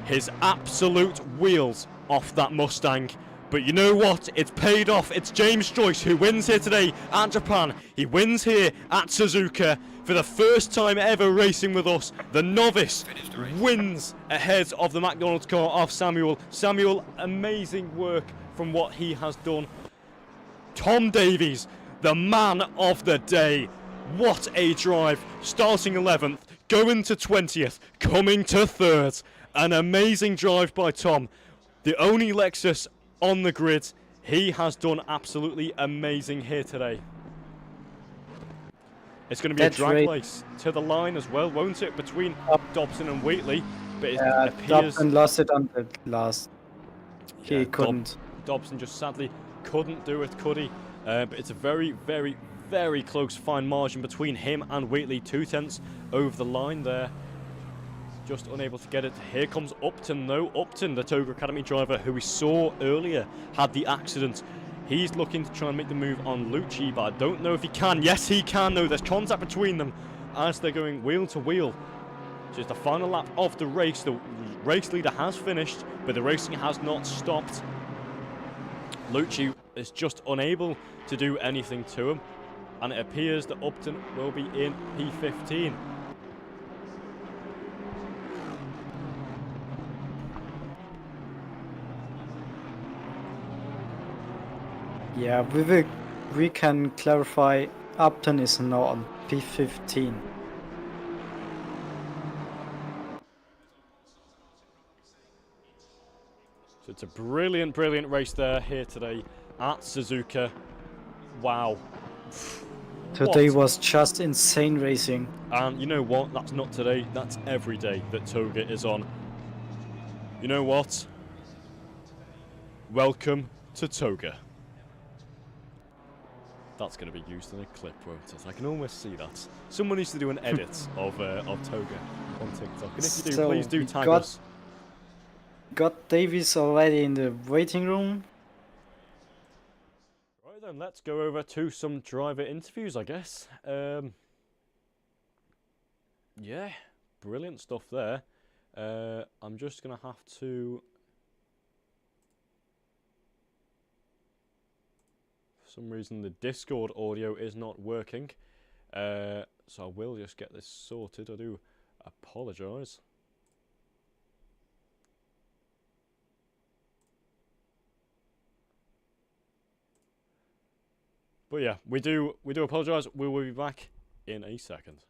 his absolute wheels off that Mustang, but you know what? It's paid off. It's James Joyce who wins here today at Japan. He wins here at Suzuka for the first time ever racing with us. The novice wins ahead of the McDonald's car of Samuel. Samuel, amazing work from what he has done. Tom Davies, the man of the day. What a drive. Starting 11th, going to 20th, coming to 3rd. An amazing drive by Tom. The only Lexus on the grid. He has done absolutely amazing here today. It's going to be a drag race to the line as well, won't it? Between Dobson and Wheatley. But it appears Dobson lost it on the last. Yeah, He couldn't. Dobson just sadly couldn't do it, could he? But it's a very, very, very close fine margin between him and Wheatley. 2/10 over the line there. Just unable to get it. Here comes Upton though. Upton, the Toga Academy driver who we saw earlier, had the accident. He's looking to try and make the move on Lucci, but I don't know if he can. Yes, he can though. There's contact between them as they're going wheel to wheel. Just the final lap of the race. The race leader has finished, but the racing has not stopped. Lucci is just unable to do anything to him, and it appears that Upton will be in P15. Yeah, we can clarify. Upton is now on P15. So it's a brilliant, brilliant race there here today at Suzuka. Wow. Today was just insane racing. And you know what? That's not today. That's every day that Toga is on. You know what? Welcome to Toga. That's going to be used in a clip, won't it? I can almost see that. Someone needs to do an edit of Toga on TikTok. And if you do, please do tag us. Got Davies already in the waiting room. Right then, let's go over to some driver interviews, I guess. Yeah, brilliant stuff there. I'm just going to have to... For some reason the Discord audio is not working. So I will just get this sorted. I do apologise. But yeah, we do apologise. We will be back in a second.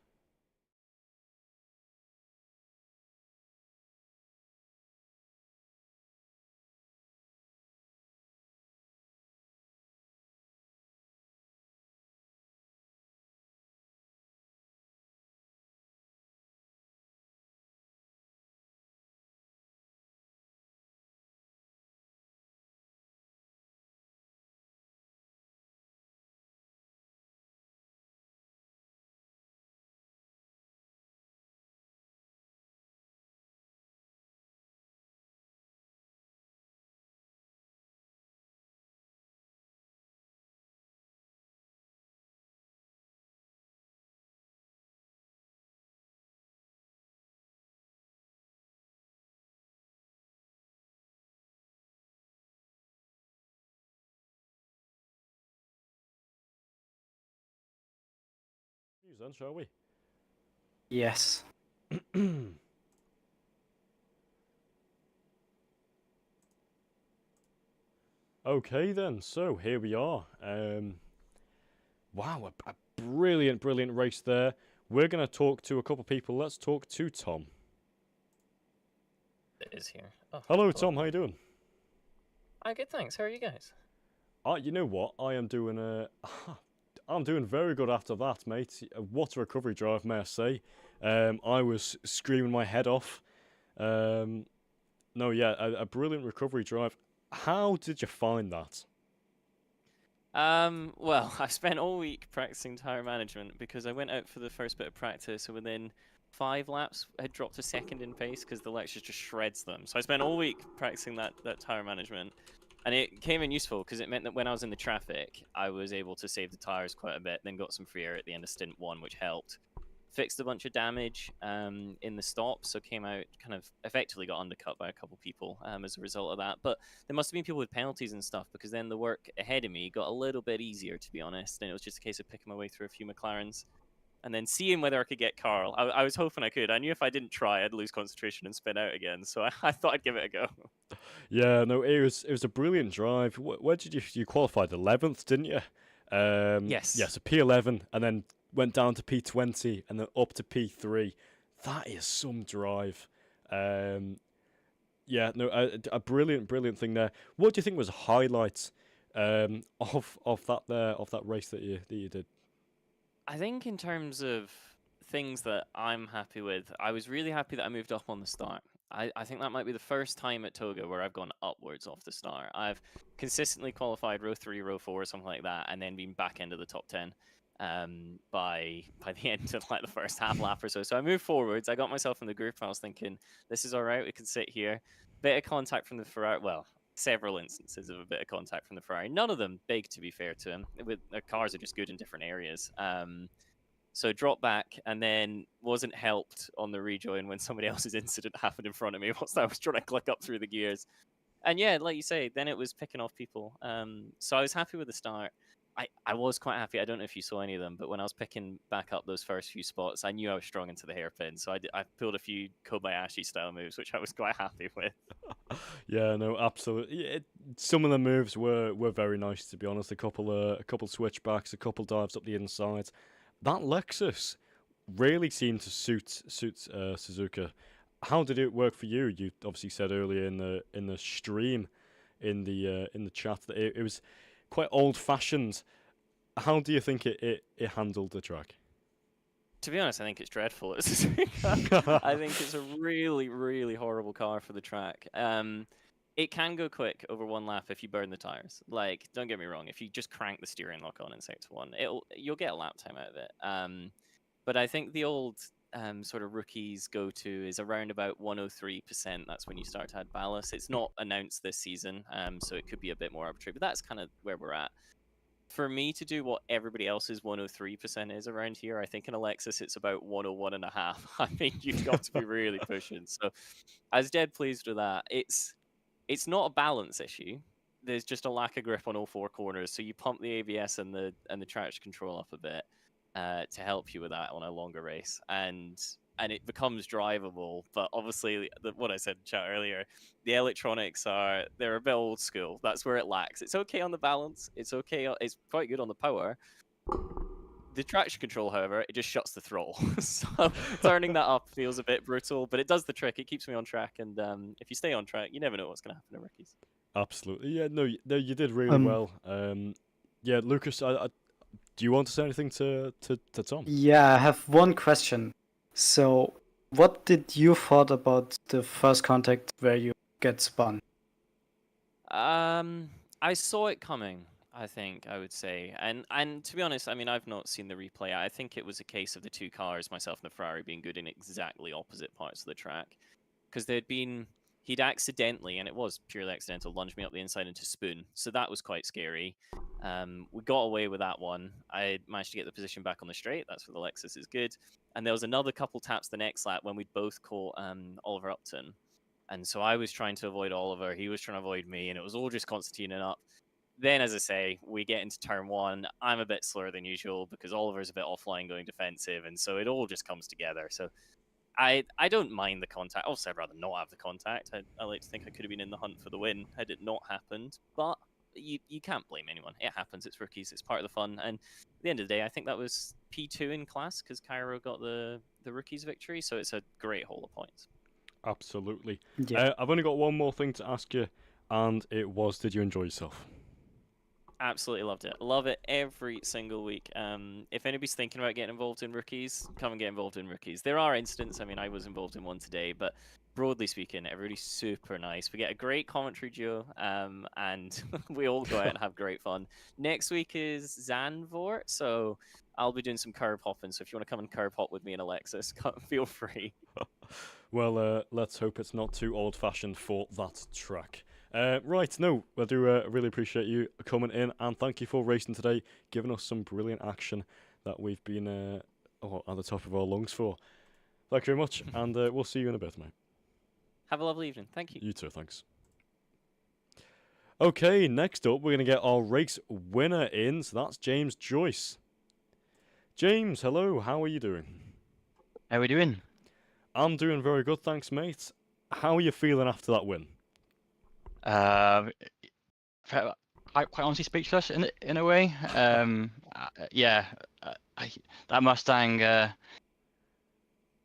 Then, shall we? Yes. Okay then, so here we are. Wow, a brilliant race there. We're going to talk to a couple of people. Let's talk to Tom. It is here. Oh, hello, Tom. How you doing? I'm good, thanks. How are you guys? You know what? I am doing I'm doing very good after that, mate. What a recovery drive, may I say. I was screaming my head off. No, yeah, a brilliant recovery drive. How did you find that? Well, I spent all week practicing tire management because I went out for the first bit of practice and within 5 laps I dropped a second in pace because the Lexus just shreds them. So I spent all week practicing that tire management. And it came in useful because it meant that when I was in the traffic, I was able to save the tires quite a bit, then got some free air at the end of stint 1, which helped. Fixed a bunch of damage in the stop, so came out kind of effectively got undercut by a couple people as a result of that. But there must have been people with penalties and stuff because then the work ahead of me got a little bit easier, to be honest. And it was just a case of picking my way through a few McLarens and then seeing whether I could get Carl. I was hoping I could. I knew if I didn't try, I'd lose concentration and spin out again. So I thought I'd give it a go. Yeah, no, it was a brilliant drive. Where did you qualified 11th, didn't you? Yes. Yeah, so P11, and then went down to P20, and then up to P3. That is some drive. Yeah, no, a brilliant thing there. What do you think was a highlight of that race that you did? I think in terms of things that I'm happy with, I was really happy that I moved up on the start. I think that might be the first time at Toga where I've gone upwards off the start. I've consistently qualified row 3, row 4, something like that, and then been back into the top 10 by the end of like the first half lap or so. So I moved forwards. I got myself in the group. I was thinking, this is all right. We can sit here. Bit of contact from the Ferrari. Well, several instances of a bit of contact from the Ferrari. None of them big, to be fair to him. Their cars are just good in different areas. So dropped back and then wasn't helped on the rejoin when somebody else's incident happened in front of me whilst I was trying to click up through the gears. And yeah, like you say, then it was picking off people. So I was happy with the start. I was quite happy. I don't know if you saw any of them, but when I was picking back up those first few spots, I knew I was strong into the hairpin. So I pulled a few Kobayashi style moves, which I was quite happy with. Yeah, no, absolutely. Some of the moves were very nice, to be honest. A couple switchbacks, a couple dives up the inside. That Lexus really seemed to suit Suzuka. How did it work for you? You obviously said earlier in the stream, in the chat that it was quite old fashioned. How do you think it handled the track? To be honest, I think it's dreadful. I think it's a really horrible car for the track. It can go quick over 1 lap if you burn the tires. Like, don't get me wrong, if you just crank the steering lock on in sector 1, you'll get a lap time out of it. But I think the old sort of rookies go to is around about 103%. That's when you start to add ballast. It's not announced this season, so it could be a bit more arbitrary, but that's kind of where we're at. For me to do what everybody else's 103% is around here, I think in a Lexus it's about 101.5. I mean, you've got to be really pushing. So I was dead pleased with that. It's not a balance issue. there's just a lack of grip on all four corners. So you pump the ABS and the traction control up a bit to help you with that on a longer race, and it becomes drivable. But obviously, what I said in chat earlier, the electronics they're a bit old school. That's where it lacks. It's okay on the balance. It's okay. It's quite good on the power. The traction control, however, it just shuts the throttle. So turning that up feels a bit brutal, but it does the trick. It keeps me on track, and if you stay on track, you never know what's going to happen in rookies. Absolutely. Yeah, no, you did really well. Yeah, Lucas, do you want to say anything to Tom? Yeah, I have one question. So, what did you thought about the first contact where you get spun? I saw it coming, I think I would say. And to be honest, I mean, I've not seen the replay. I think it was a case of the two cars, myself and the Ferrari, being good in exactly opposite parts of the track. Because he'd accidentally, and it was purely accidental, lunged me up the inside into Spoon. So that was quite scary. We got away with that one. I managed to get the position back on the straight. That's where the Lexus is good. And there was another couple taps the next lap when we'd both caught Oliver Upton. And so I was trying to avoid Oliver. He was trying to avoid me. And it was all just concertining up. Then, as I say, we get into turn one. I'm a bit slower than usual because Oliver's a bit offline going defensive. And so it all just comes together. So I don't mind the contact. Obviously, I'd rather not have the contact. I like to think I could have been in the hunt for the win had it not happened. But you can't blame anyone. It happens. It's rookies. It's part of the fun. And at the end of the day, I think that was P2 in class because Cairo got the rookies victory. So it's a great haul of points. Absolutely. Yeah. I've only got one more thing to ask you, and it was, did you enjoy yourself? Absolutely loved it. Love it every single week. If anybody's thinking about getting involved in rookies, come and get involved in rookies. There are incidents. I mean, I was involved in one today, but broadly speaking, everybody's super nice. We get a great commentary duo, and we all go out and have great fun. Next week is Zandvoort, so I'll be doing some curb hopping. So if you want to come and curb hop with me and Alexis, feel free. Well, let's hope it's not too old-fashioned for that track. Right, no, I do really appreciate you coming in, and thank you for racing today, giving us some brilliant action that we've been at the top of our lungs for. Thank you very much, and we'll see you in a bit, mate. Have a lovely evening. Thank you. You too, thanks. Okay, next up, we're going to get our race winner in, so that's James Joyce. James, hello, how are you doing? How are we doing? I'm doing very good, thanks, mate. How are you feeling after that win? Quite honestly speechless in a way. Yeah, that Mustang.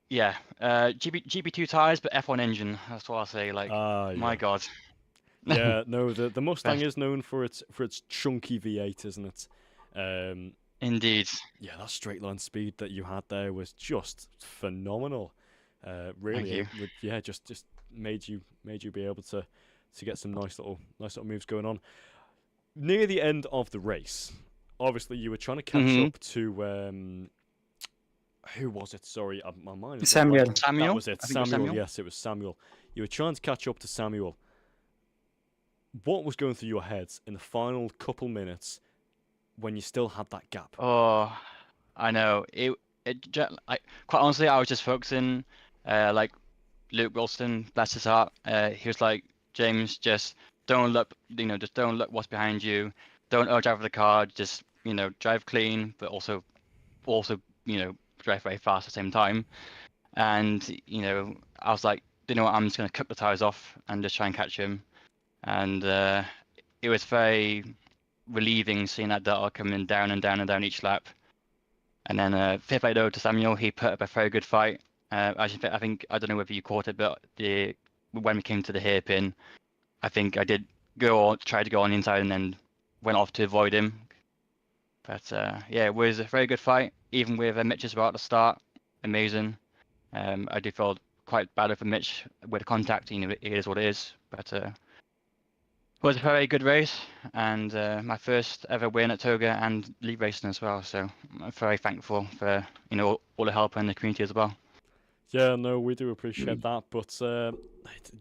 Yeah, GP2 tires, but F1 engine. That's what I'll say. Like, my God. Yeah, no, the Mustang is known for its chunky V8, isn't it? Indeed. Yeah, that straight line speed that you had there was just phenomenal. Really, Thank you. just made you be able to get some nice little moves going on. Near the end of the race, obviously you were trying to catch up to who was it? Sorry, my mind is Samuel. Samuel. That was it. Samuel. Samuel. Yes, it was Samuel. You were trying to catch up to Samuel. What was going through your head in the final couple minutes when you still had that gap? Oh, I know. Quite honestly, I was just focusing, like Luke Wilson, bless his heart. He was like, James, just don't look, just don't look what's behind you. Don't overdrive the car. Just, drive clean, but also, drive very fast at the same time. And, I was like, what? I'm just going to cut the tires off and just try and catch him. And it was very relieving seeing that data coming down and down and down each lap. And then fair play though to Samuel, he put up a very good fight. I think I don't know whether you caught it, but when we came to the hairpin, I think I did try to go on the inside and then went off to avoid him. But yeah, it was a very good fight, even with Mitch's about to start. Amazing. I do feel quite bad for Mitch with the contact. It is what it is. But it was a very good race, and my first ever win at Toga and league racing as well. So I'm very thankful for all the help in the community as well. Yeah, no, we do appreciate that, but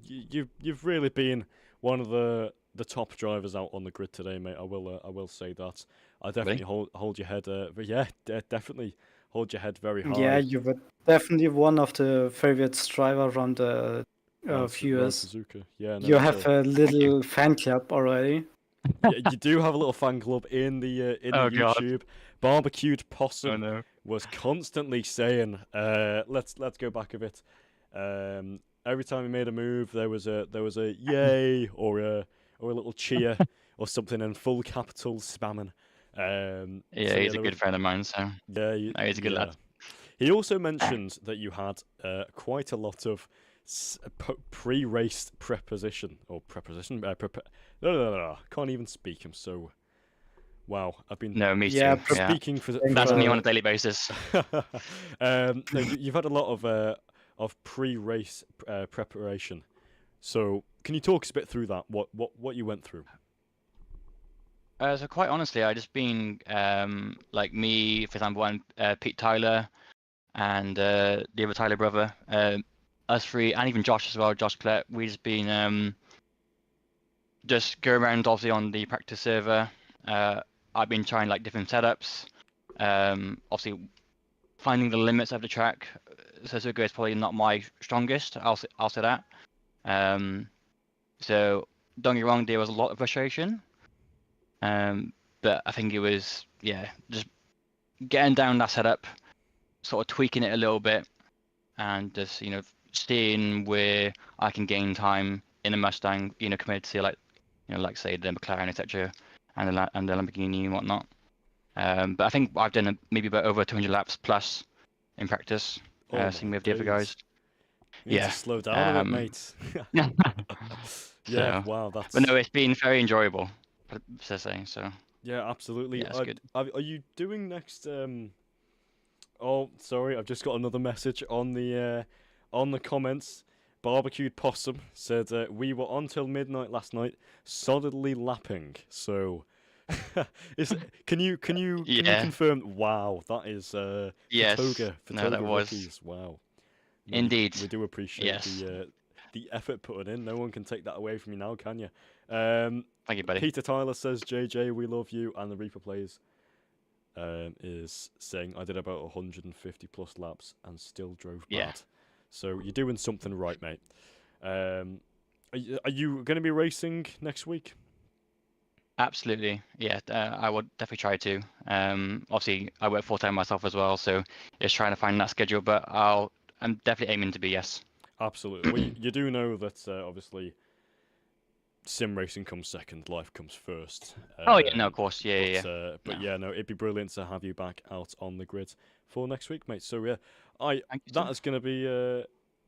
you've really been one of the top drivers out on the grid today, mate. I will say that. I definitely hold your head. Definitely hold your head very high. Yeah, you were definitely one of the favorite drivers around the viewers. Suzuka. Yeah, no, you have a little fan club already. You do have a little fan club in the Oh, God. YouTube. Barbecued Oh Possum no. was constantly saying, let's go back a bit. Every time he made a move, there was a yay or a little cheer or something in full capitals spamming. Yeah, So he's yeah, a there good was friend of mine, so yeah no, he's a good yeah. lad. He also mentioned that you had quite a lot of pre-race preposition or preposition. Can't even speak. I'm so wow. I've been No, me Yeah, too. Yeah, speaking for that's me for- on a daily basis. no, you've had a lot of pre-race preparation. So can you talk us a bit through that? What you went through? So quite honestly, I just been like me, for example, and Pete Tyler and the other Tyler brother, us three, and even Josh as well, Josh Klett. We just been just go around obviously on the practice server. I've been trying like different setups. Obviously finding the limits of the track. Suzuka is probably not my strongest. I'll say that. So don't get me wrong, there was a lot of frustration. But I think it was just getting down that setup, sort of tweaking it a little bit, and just seeing where I can gain time in a Mustang, compared to like like say the McLaren, etc., and the Lamborghini and whatnot. But I think I've done maybe about over 200 laps plus in practice, Oh same my with the other guys. days! You need to Yeah. slow down a bit, Um, mate. yeah. Yeah, So, wow, but no, that's it's been very enjoyable, to say. So yeah, absolutely. yeah, it's good. Are you doing next? Oh, sorry, I've just got another message on the comments. Barbecued Possum said we were on till midnight last night, solidly lapping. So, can you Yeah. confirm? Wow, that is Yes. No, that Fatoga was rookies. Wow, no, indeed. we do appreciate Yes. the effort put in. No one can take that away from you now, can you? Thank you, buddy. Peter Tyler says, JJ, we love you, and the Reaper Players is saying, I did about 150 plus laps and still drove Yeah. bad. So you're doing something right, mate. Are you going to be racing next week? Absolutely. Yeah, I would definitely try to. Obviously, I work full time myself as well, so just trying to find that schedule. But I'm definitely aiming to be, yes. Absolutely. Well, you do know that obviously sim racing comes second, life comes first. Oh yeah, no, of course, yeah. But No, yeah, no, it'd be brilliant to have you back out on the grid for next week, mate. So yeah, thank you. that Sir. is going to be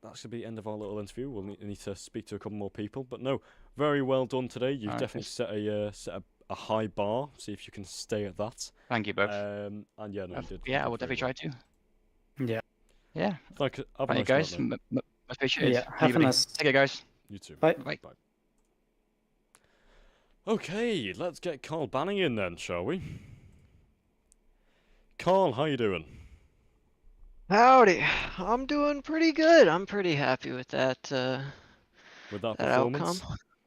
that's going to be the end of our little interview. We'll need to speak to a couple more people, but no, very well done today. You've All right, definitely guys. set a high bar. See if you can stay at that. Thank you both. And yeah, no, you did. Yeah, I will very definitely try to. Yeah. Yeah. Like, have a Right, nice guys. night, mate. Much appreciated. Yeah. Thank you, Have a buddy. nice. Take care, guys. You too. Bye. Bye. Okay, let's get Carl Banning in then, shall we? Carl, how you doing? Howdy. I'm doing pretty good. I'm pretty happy with that With that that outcome. performance?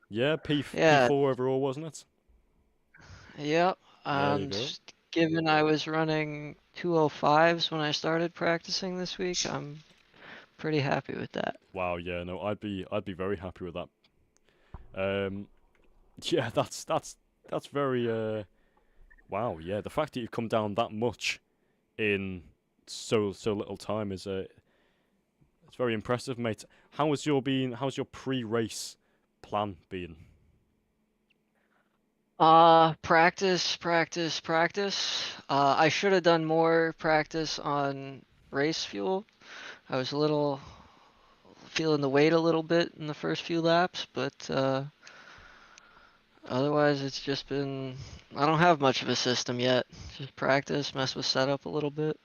Yeah, Yeah, P4 overall, wasn't it? yep. There you go. And given I was running 205s when I started practicing this week, I'm pretty happy with that. Wow, yeah, no, I'd be very happy with that. Yeah, that's very wow, yeah, the fact that you've come down that much in so little time is it's very impressive, mate. How's your pre-race plan been? Practice, practice, practice. I should have done more practice on race fuel. I was feeling the weight a little bit in the first few laps, but otherwise, it's just been. I don't have much of a system yet. Just practice, mess with setup a little bit,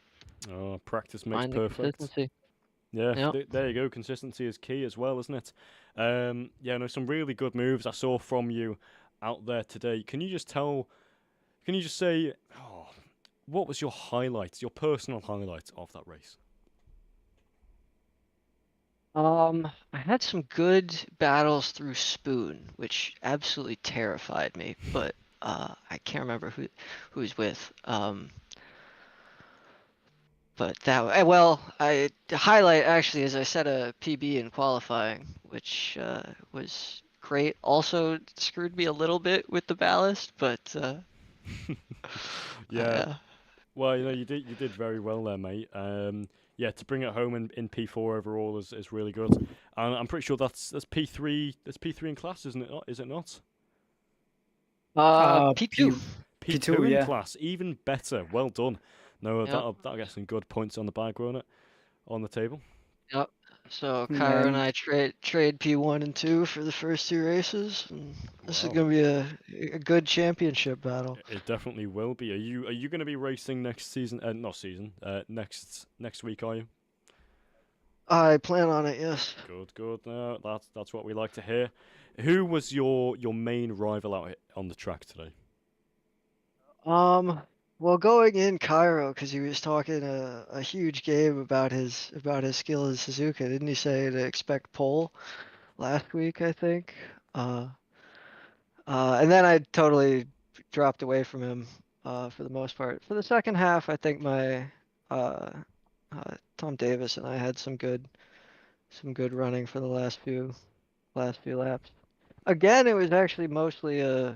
Oh, practice makes find the perfect. consistency. Yeah, Yep. there you go. Consistency is key as well, isn't it? Yeah, no, some really good moves I saw from you out there today. Can you just say, what was your highlight, your personal highlight of that race? I had some good battles through Spoon, which absolutely terrified me, but I can't remember who was with. But the highlight actually is I set a PB in qualifying, which was crate also screwed me a little bit with the ballast, but Yeah. Well, you did very well there, mate. Yeah, to bring it home in P4 overall is really good. And I'm pretty sure that's P3 in class, isn't it? Is it not? P2. P2 in yeah. class, even better. Well done. No, Yep. that'll get some good points on the bag, won't it? On the table. Yep. So Kyra and And I trade P1 and 2 for the first 2 races, and this is Wow. gonna be a good championship battle. It definitely will be. Are you going to be racing next season? Not season. Next week, are you? I plan on it, yes. Good. No, that's what we like to hear. Who was your main rival out on the track today? Well, going in Cairo, because he was talking a huge game about his skill as Suzuka, didn't he say to expect pole last week, I think? And then I totally dropped away from him for the most part. For the second half, I think my uh, Tom Davis and I had some good running for the last few laps. Again, it was actually mostly an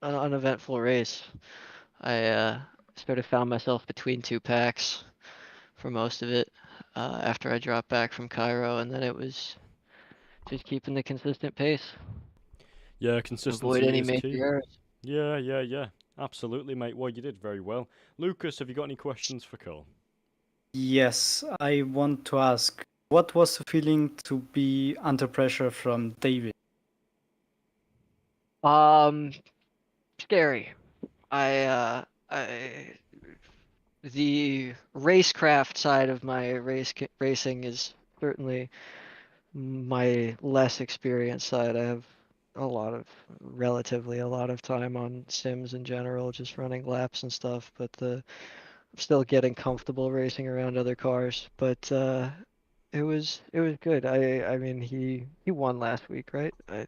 uneventful race. I sort of found myself between 2 packs for most of it after I dropped back from Cairo, and then it was just keeping the consistent pace, Yeah, avoid consistency any is major key. errors. Yeah. Absolutely, mate. Well, you did very well. Lucas, have you got any questions for Cole? yes, I want to ask, what was the feeling to be under pressure from David? Scary. I the racecraft side of my racing is certainly my less experienced side. I have relatively a lot of time on sims in general, just running laps and stuff, but I'm still getting comfortable racing around other cars. But it was good. I mean he won last week, right? And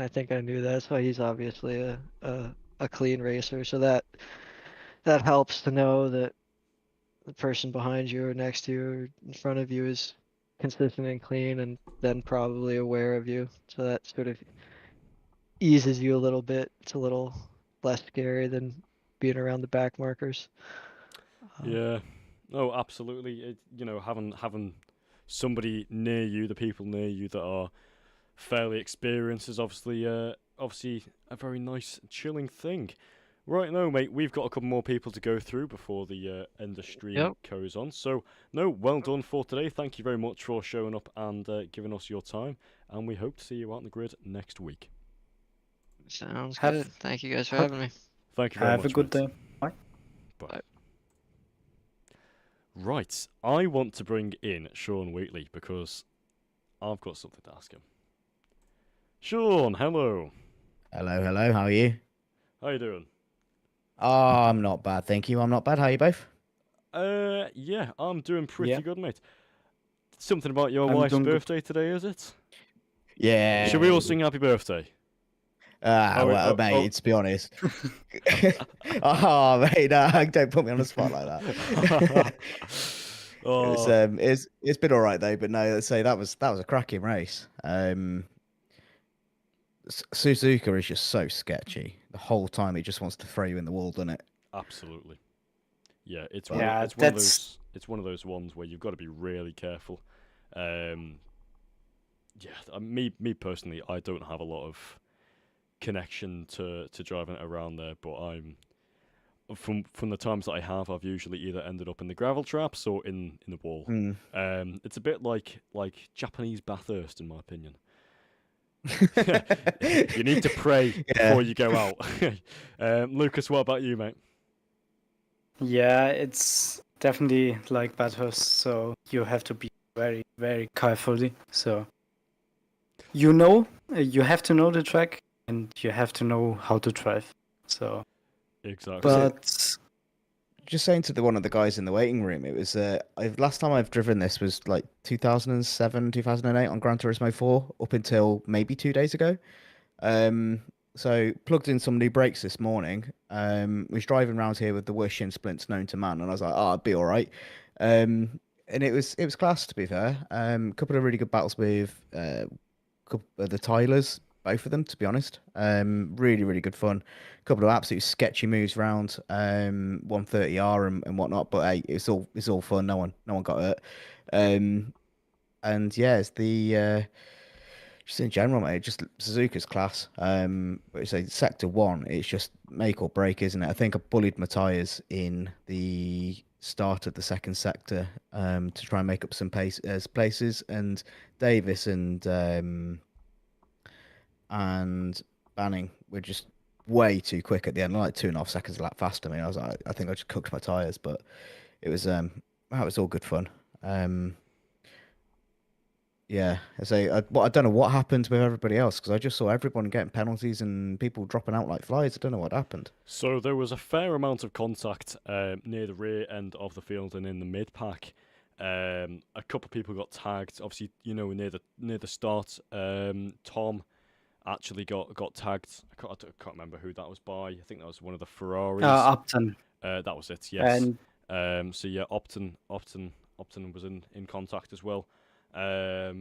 I think I knew that, so he's obviously a clean racer, so that helps to know that the person behind you or next to you or in front of you is consistent and clean and then probably aware of you. So that sort of eases you a little bit. It's a little less scary than being around the back markers. Yeah. Oh, absolutely. Having somebody near you, the people near you that are fairly experienced, is obviously a very nice, chilling thing. Right now, mate, we've got a couple more people to go through before the end of stream Yep. goes on. So, no, well done for today. Thank you very much for showing up and giving us your time. And we hope to see you out on the grid next week. Sounds Have- good. Thank you guys for have- having me. Thank you very Have much. a good mate. day. Bye. Bye. Bye. Right, I want to bring in Sean Wheatley because I've got something to ask him. Sean, hello. Hello, how are you? How you doing? Oh, I'm not bad, thank you. I'm not bad. How are you both? Yeah, I'm doing pretty Yeah. good, mate. Something about your I'm wife's doing good. birthday today, is it? Yeah. Should we all sing happy birthday? Well, mate, to be honest. Oh, mate, no, don't put me on the spot like that. Oh, It's been all right though, but no, let's say that was a cracking race. Suzuka is just so sketchy. The whole time it just wants to throw you in the wall, doesn't it? absolutely. Yeah, it's Yeah, one of those ones where you've got to be really careful. Yeah, me personally, I don't have a lot of connection to driving it around there, but I'm from the times that I have, I've usually either ended up in the gravel traps or in the wall. Mm. It's a bit like Japanese Bathurst, in my opinion. You need to pray Yeah. before you go out. Lucas, what about you, mate? Yeah, it's definitely like Bathurst, so you have to be very, very carefully. So you have to know the track and you have to know how to drive. So, Exactly. but Just saying to one of the guys in the waiting room, it was last time I've driven this was like 2007, 2008 on Gran Turismo 4, up until maybe 2 days ago. So plugged in some new brakes this morning. Was driving around here with the Wish and splints known to man, and I was like, "Oh, it'd be all right." And it was class, to be fair. A couple of really good battles with couple of the Tylers. both of them, to be honest. Really, really good fun. A couple of absolutely sketchy moves round 130R and whatnot, but hey, it's all fun. No one got hurt. And yeah, it's the just in general, mate. Just Suzuka's class. But it's a sector one. It's just make or break, isn't it? I think I bullied my tyres in the start of the second sector to try and make up some places, and Davis and Banning were just way too quick at the end, like 2.5 seconds a lap faster than me. I was like, I think I just cooked my tyres, but it was that was all good fun. Yeah, I don't know what happened with everybody else because I just saw everyone getting penalties and people dropping out like flies. I don't know what happened. So there was a fair amount of contact near the rear end of the field and in the mid pack. A couple of people got tagged. Obviously, near the start, Tom actually got tagged. I can't remember who that was by. I think that was one of the Ferraris. Upton. That was it. Yes. And So yeah, Upton was in contact as well. But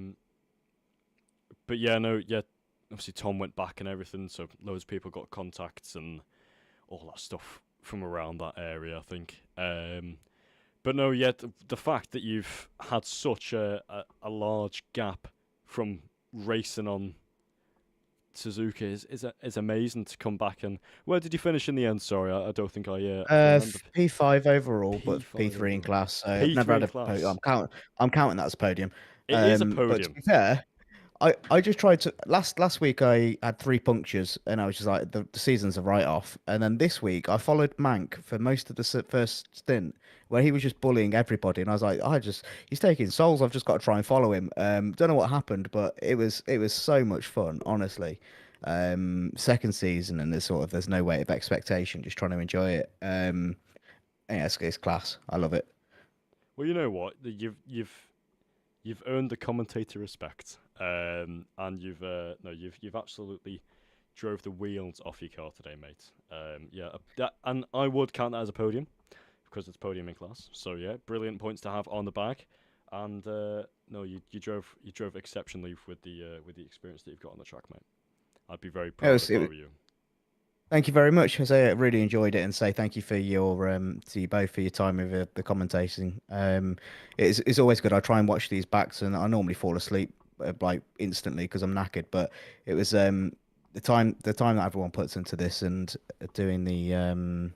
yeah, obviously Tom went back and everything, so loads of people got contacts and all that stuff from around that area, I think. But no, yeah, the fact that you've had such a large gap from racing on Suzuka is amazing to come back. And where did you finish in the end? Sorry, I don't think I remember. P5 overall, but P5 P3 in overall. class. So I've P3 never had in a class. podium. I'm counting that as a podium. It is a But to podium. be fair, I just tried to last week I had 3 punctures and I was just like the season's a write off. And then this week I followed Mank for most of the first stint where he was just bullying everybody and I was like he's taking souls. I've just got to try and follow him. Don't know what happened, but it was so much fun, honestly. Second season and there's no weight of expectation, just trying to enjoy it. Yeah, it's class. I love it. Well, you know what? You've earned the commentator respect, and you've absolutely drove the wheels off your car today, mate. And I would count that as a podium because it's podium in class. So yeah, brilliant points to have on the bag, and no, you drove exceptionally with the experience that you've got on the track, mate. I'd be very proud if I were you. Thank you very much, Jose. I really enjoyed it, and say thank you for your to you both for your time with the commentating. It's always good. I try and watch these backs, and I normally fall asleep like instantly because I'm knackered. But it was the time that everyone puts into this and doing the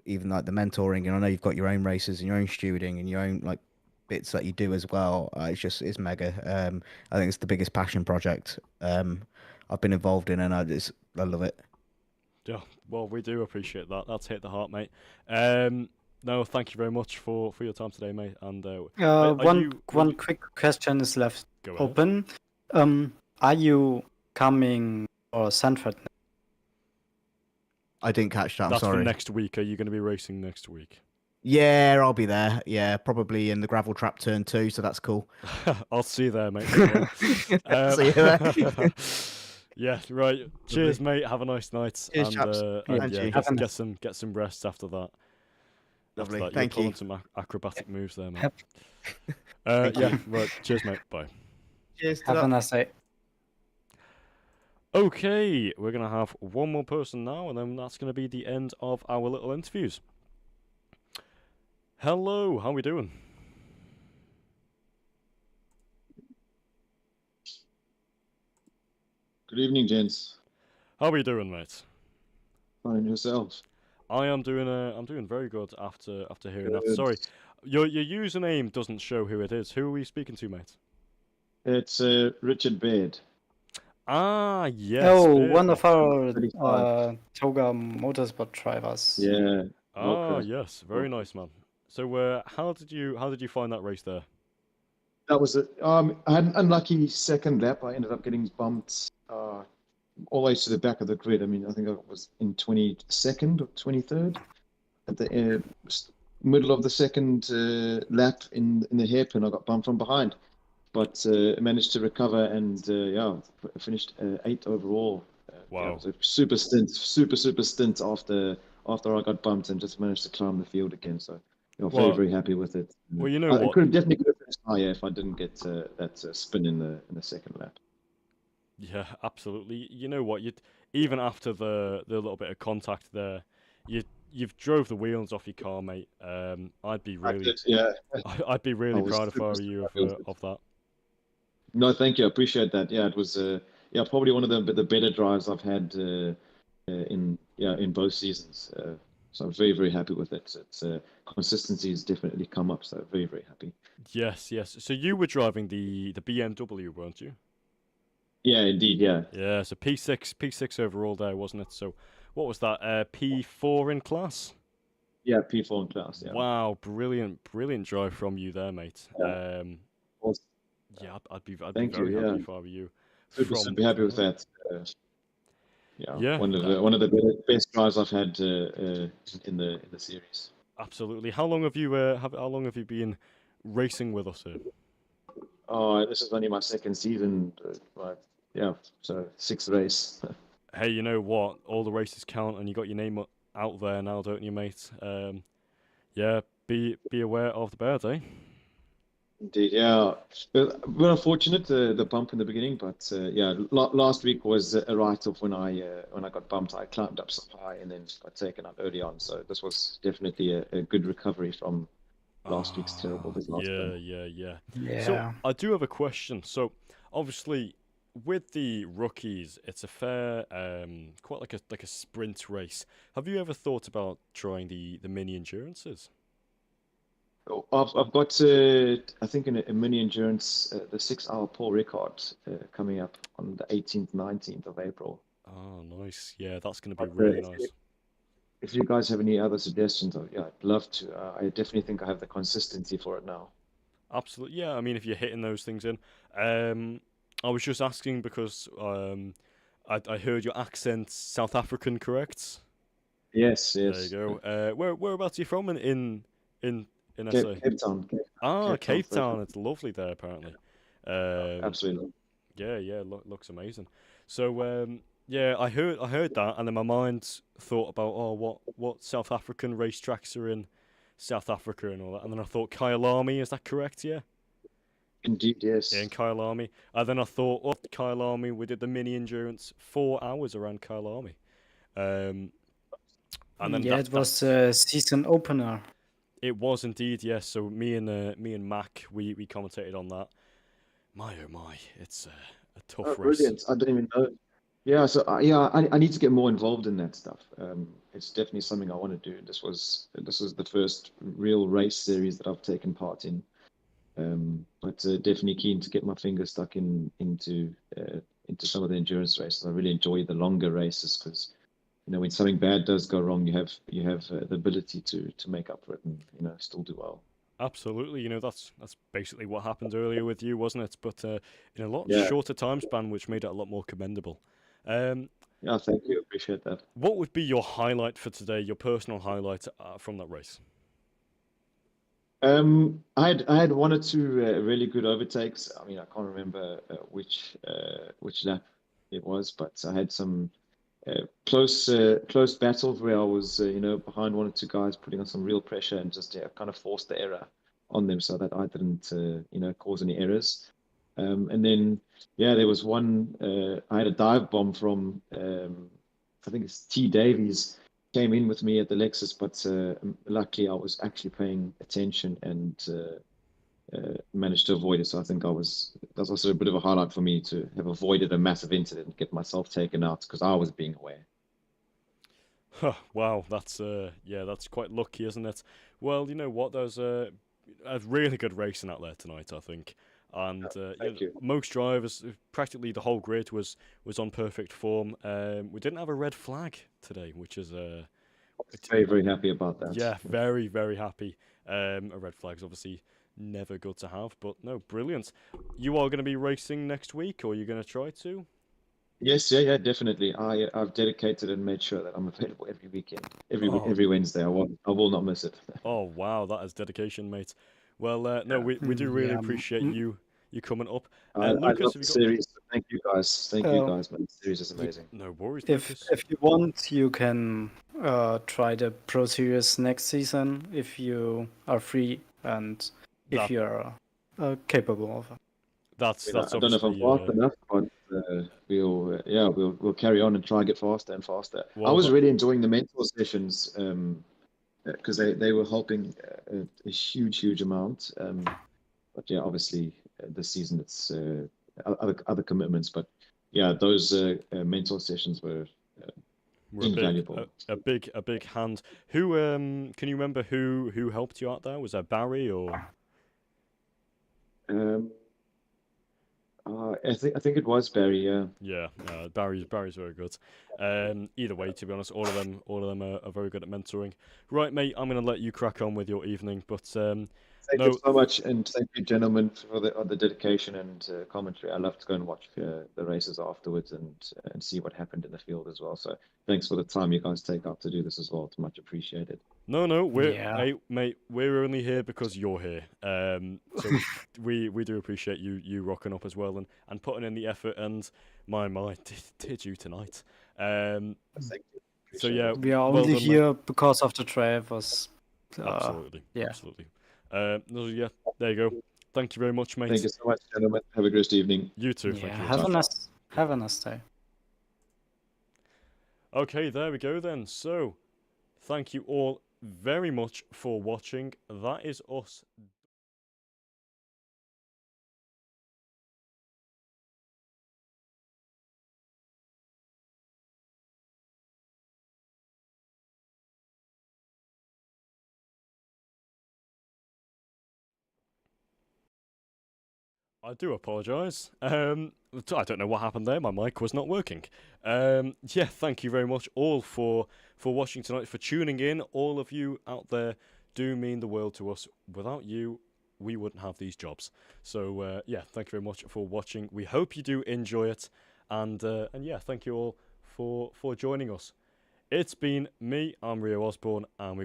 even like the mentoring. And I know you've got your own races and your own stewarding and your own like bits that you do as well. It's mega. I think it's the biggest passion project I've been involved in, and I love it. Yeah, well, we do appreciate that. That's hit the heart, mate. No, thank you very much for your time today, mate. And one quick question is left Go ahead. open. Are you coming or Sanford? I didn't catch that. I'm That's sorry. for next week. Are you going to be racing next week? Yeah, I'll be there. Yeah, probably in the gravel trap turn 2, so that's cool. I'll see you there, mate. See you there. Yeah, right. Cheers, mate. Have a nice night. Cheers, chaps. Get some rest after that. Lovely. After that, Thank you're you. pulling some acrobatic moves there, mate. Yep. Yeah, right. Cheers, mate. Bye. Cheers. Have a nice day. Okay, we're going to have one more person now, and then that's going to be the end of our little interviews. Hello, how we doing? Good evening, gents. How are you doing, mate? Fine, yourselves. I'm doing very good after hearing that. Good. Sorry, your username doesn't show who it is. Who are we speaking to, mate? It's Richard Baird. Ah, yes. Oh, Beard. one of our 35. Toga motorsport drivers. Yeah. Ah, Okay. yes. Very nice, man. So, how did you find that race there? That was it. I had an unlucky second lap. I ended up getting bumped always to the back of the grid. I mean, I think I was in 22nd or 23rd at the middle of the second lap in the hairpin. I got bumped from behind, but managed to recover and finished 8th overall. Wow. It was a super stint after I got bumped and just managed to climb the field again. So Well, very happy with it. well, you know I what? could have definitely finished higher if I didn't get that spin in the second lap. Yeah, absolutely. You know what? Even after the little bit of contact there, you've drove the wheels off your car, mate. I'd be I really did, yeah. I'd be I really was proud if I super, were you super happy with it. of that. No, thank you. I appreciate that. Yeah, it was yeah, probably one of the better drives I've had in both seasons. So I'm very, very happy with it. It's consistency has definitely come up, so very, very happy. Yes, yes. So you were driving the BMW, weren't you? Yeah, indeed. Yeah, Yeah. So P6 overall there, wasn't it? So what was that? P4 in class. yeah, P4 in class. Yeah, Wow, brilliant drive from you there, mate. yeah. Awesome. Yeah, I'd be Thank you. very happy Yeah, if I were you super, from super happy with that. that. Yeah, Yeah, one of the best drives I've had in the series. absolutely. How long have you been racing with us here? Oh, this is only my second season. Yeah, so sixth race. Hey, you know what? All the races count, and you got your name out there now, don't you, mate? Yeah, be aware of the birds, eh? Indeed, yeah. We're unfortunate the bump in the beginning, but yeah, last week was a write-off when I got bumped. I climbed up so high and then got taken out early on. So this was definitely a good recovery from last week's terrible disaster. Yeah. So Yeah. I do have a question. So obviously, with the rookies, it's a fair, quite like a sprint race. Have you ever thought about trying the mini endurances? Oh, I've got I think a mini endurance the 6 hour pole record coming up on the 18th 19th of April. Oh, nice. Yeah, that's going to be But really nice. if you guys have any other suggestions, yeah, I'd love to. I definitely think I have the consistency for it now. Absolutely. Yeah, I mean, if you're hitting those things in, I was just asking because I heard your accent South African, correct? Yes, There you yes. go. Whereabouts are you from in SA? Cape Town, Ah, Cape Town, Cape South Town. Africa. It's lovely there, apparently. Um, Absolutely. yeah, looks amazing. So, yeah, I heard that, and then my mind thought about, oh, what South African racetracks are in South Africa and all that, and then I thought Kyalami, is that correct? Yeah, Indeed, yeah, in yes. Kyalami. And then I thought, oh, Kyalami, we did the mini endurance 4 hours around Kyalami. Um, and then Yeah, it was that's the season opener. it was indeed, yes. So me and Mac, we commentated on that. My oh my, it's a Oh, tough race. brilliant. I didn't even know. Yeah, so yeah, I need to get more involved in that stuff. It's definitely something I want to do. This was the first real race series that I've taken part in. But definitely keen to get my fingers stuck into some of the endurance races. I really enjoy the longer races because when something bad does go wrong, you have the ability to make up for it and still do well. Absolutely, that's basically what happened earlier with you, wasn't it? But in a lot Yeah, shorter time span, which made it a lot more commendable. Um, yeah. Thank you. Appreciate that. what would be your highlight for today? Your personal highlight from that race? I had one or two really good overtakes. I mean, I can't remember which lap it was, but I had some close battles where I was behind one or two guys, putting on some real pressure and just kind of forced the error on them so that I didn't cause any errors. And then yeah, there was one I had a dive bomb from I think it's T Davies came in with me at the Lexus, but luckily I was actually paying attention and managed to avoid it. So I think that's also a bit of a highlight for me to have avoided a massive incident and get myself taken out because I was being aware. Huh, wow, that's quite lucky, isn't it? Well, you know what? There's a really good racing out there tonight, I think. And Thank you. most drivers, practically the whole grid was on perfect form. We didn't have a red flag today, which is Very, very happy about that. yeah, very happy. A red flag's obviously never good to have, but no, brilliant. You are going to be racing next week, or you're going to try to? Yes, yeah, definitely. I've dedicated and made sure that I'm available every weekend, Oh, every Wednesday. I will not miss it. oh wow, that is dedication, mate. Well, no, we do really Yeah. appreciate you coming up. I Lucas, love have the you got? series. Thank you guys. Thank you Uh, guys, man. The series is amazing. No worries, if Lucas. if you want, you can try the Pro Series next season if you are free and if That you are capable of it. that's I don't know if I'm obviously fast enough, but we'll carry on and try and get faster and faster. I Well, was really enjoying the mentor sessions because they were helping a huge amount. But yeah, obviously this season it's other commitments. But yeah, those mentor sessions were invaluable. a big hand. Who can you remember who helped you out there? Was that Barry or? I think it was Barry. Yeah. Yeah, Barry's very good. Either way, to be honest, all of them are very good at mentoring. Right, mate, I'm gonna let you crack on with your evening, but Thank you so much, and thank you, gentlemen, for the dedication and commentary. I love to go and watch the races afterwards and see what happened in the field as well. So thanks for the time you guys take out to do this as well. It's much appreciated. No, we're Yeah. hey, mate, we're only here because you're here. So we do appreciate you rocking up as well and putting in the effort. And my did you tonight? Thank you. So Appreciate yeah, it. We are well only done, mate. here because of the drivers. Absolutely, yeah. absolutely. No, yeah, there you go. Thank you very much, mate. Thank you so much, gentlemen. Have a great evening. You too. Yeah. Thank you. Have a nice day. Okay, there we go then. So, thank you all very much for watching. That is us. I do apologise. I don't know what happened there. My mic was not working. Yeah, thank you very much all for watching tonight, for tuning in. All of you out there do mean the world to us. Without you, we wouldn't have these jobs. So yeah, thank you very much for watching. We hope you do enjoy it, and yeah, thank you all for joining us. It's been me. I'm Rio Osborne, and we've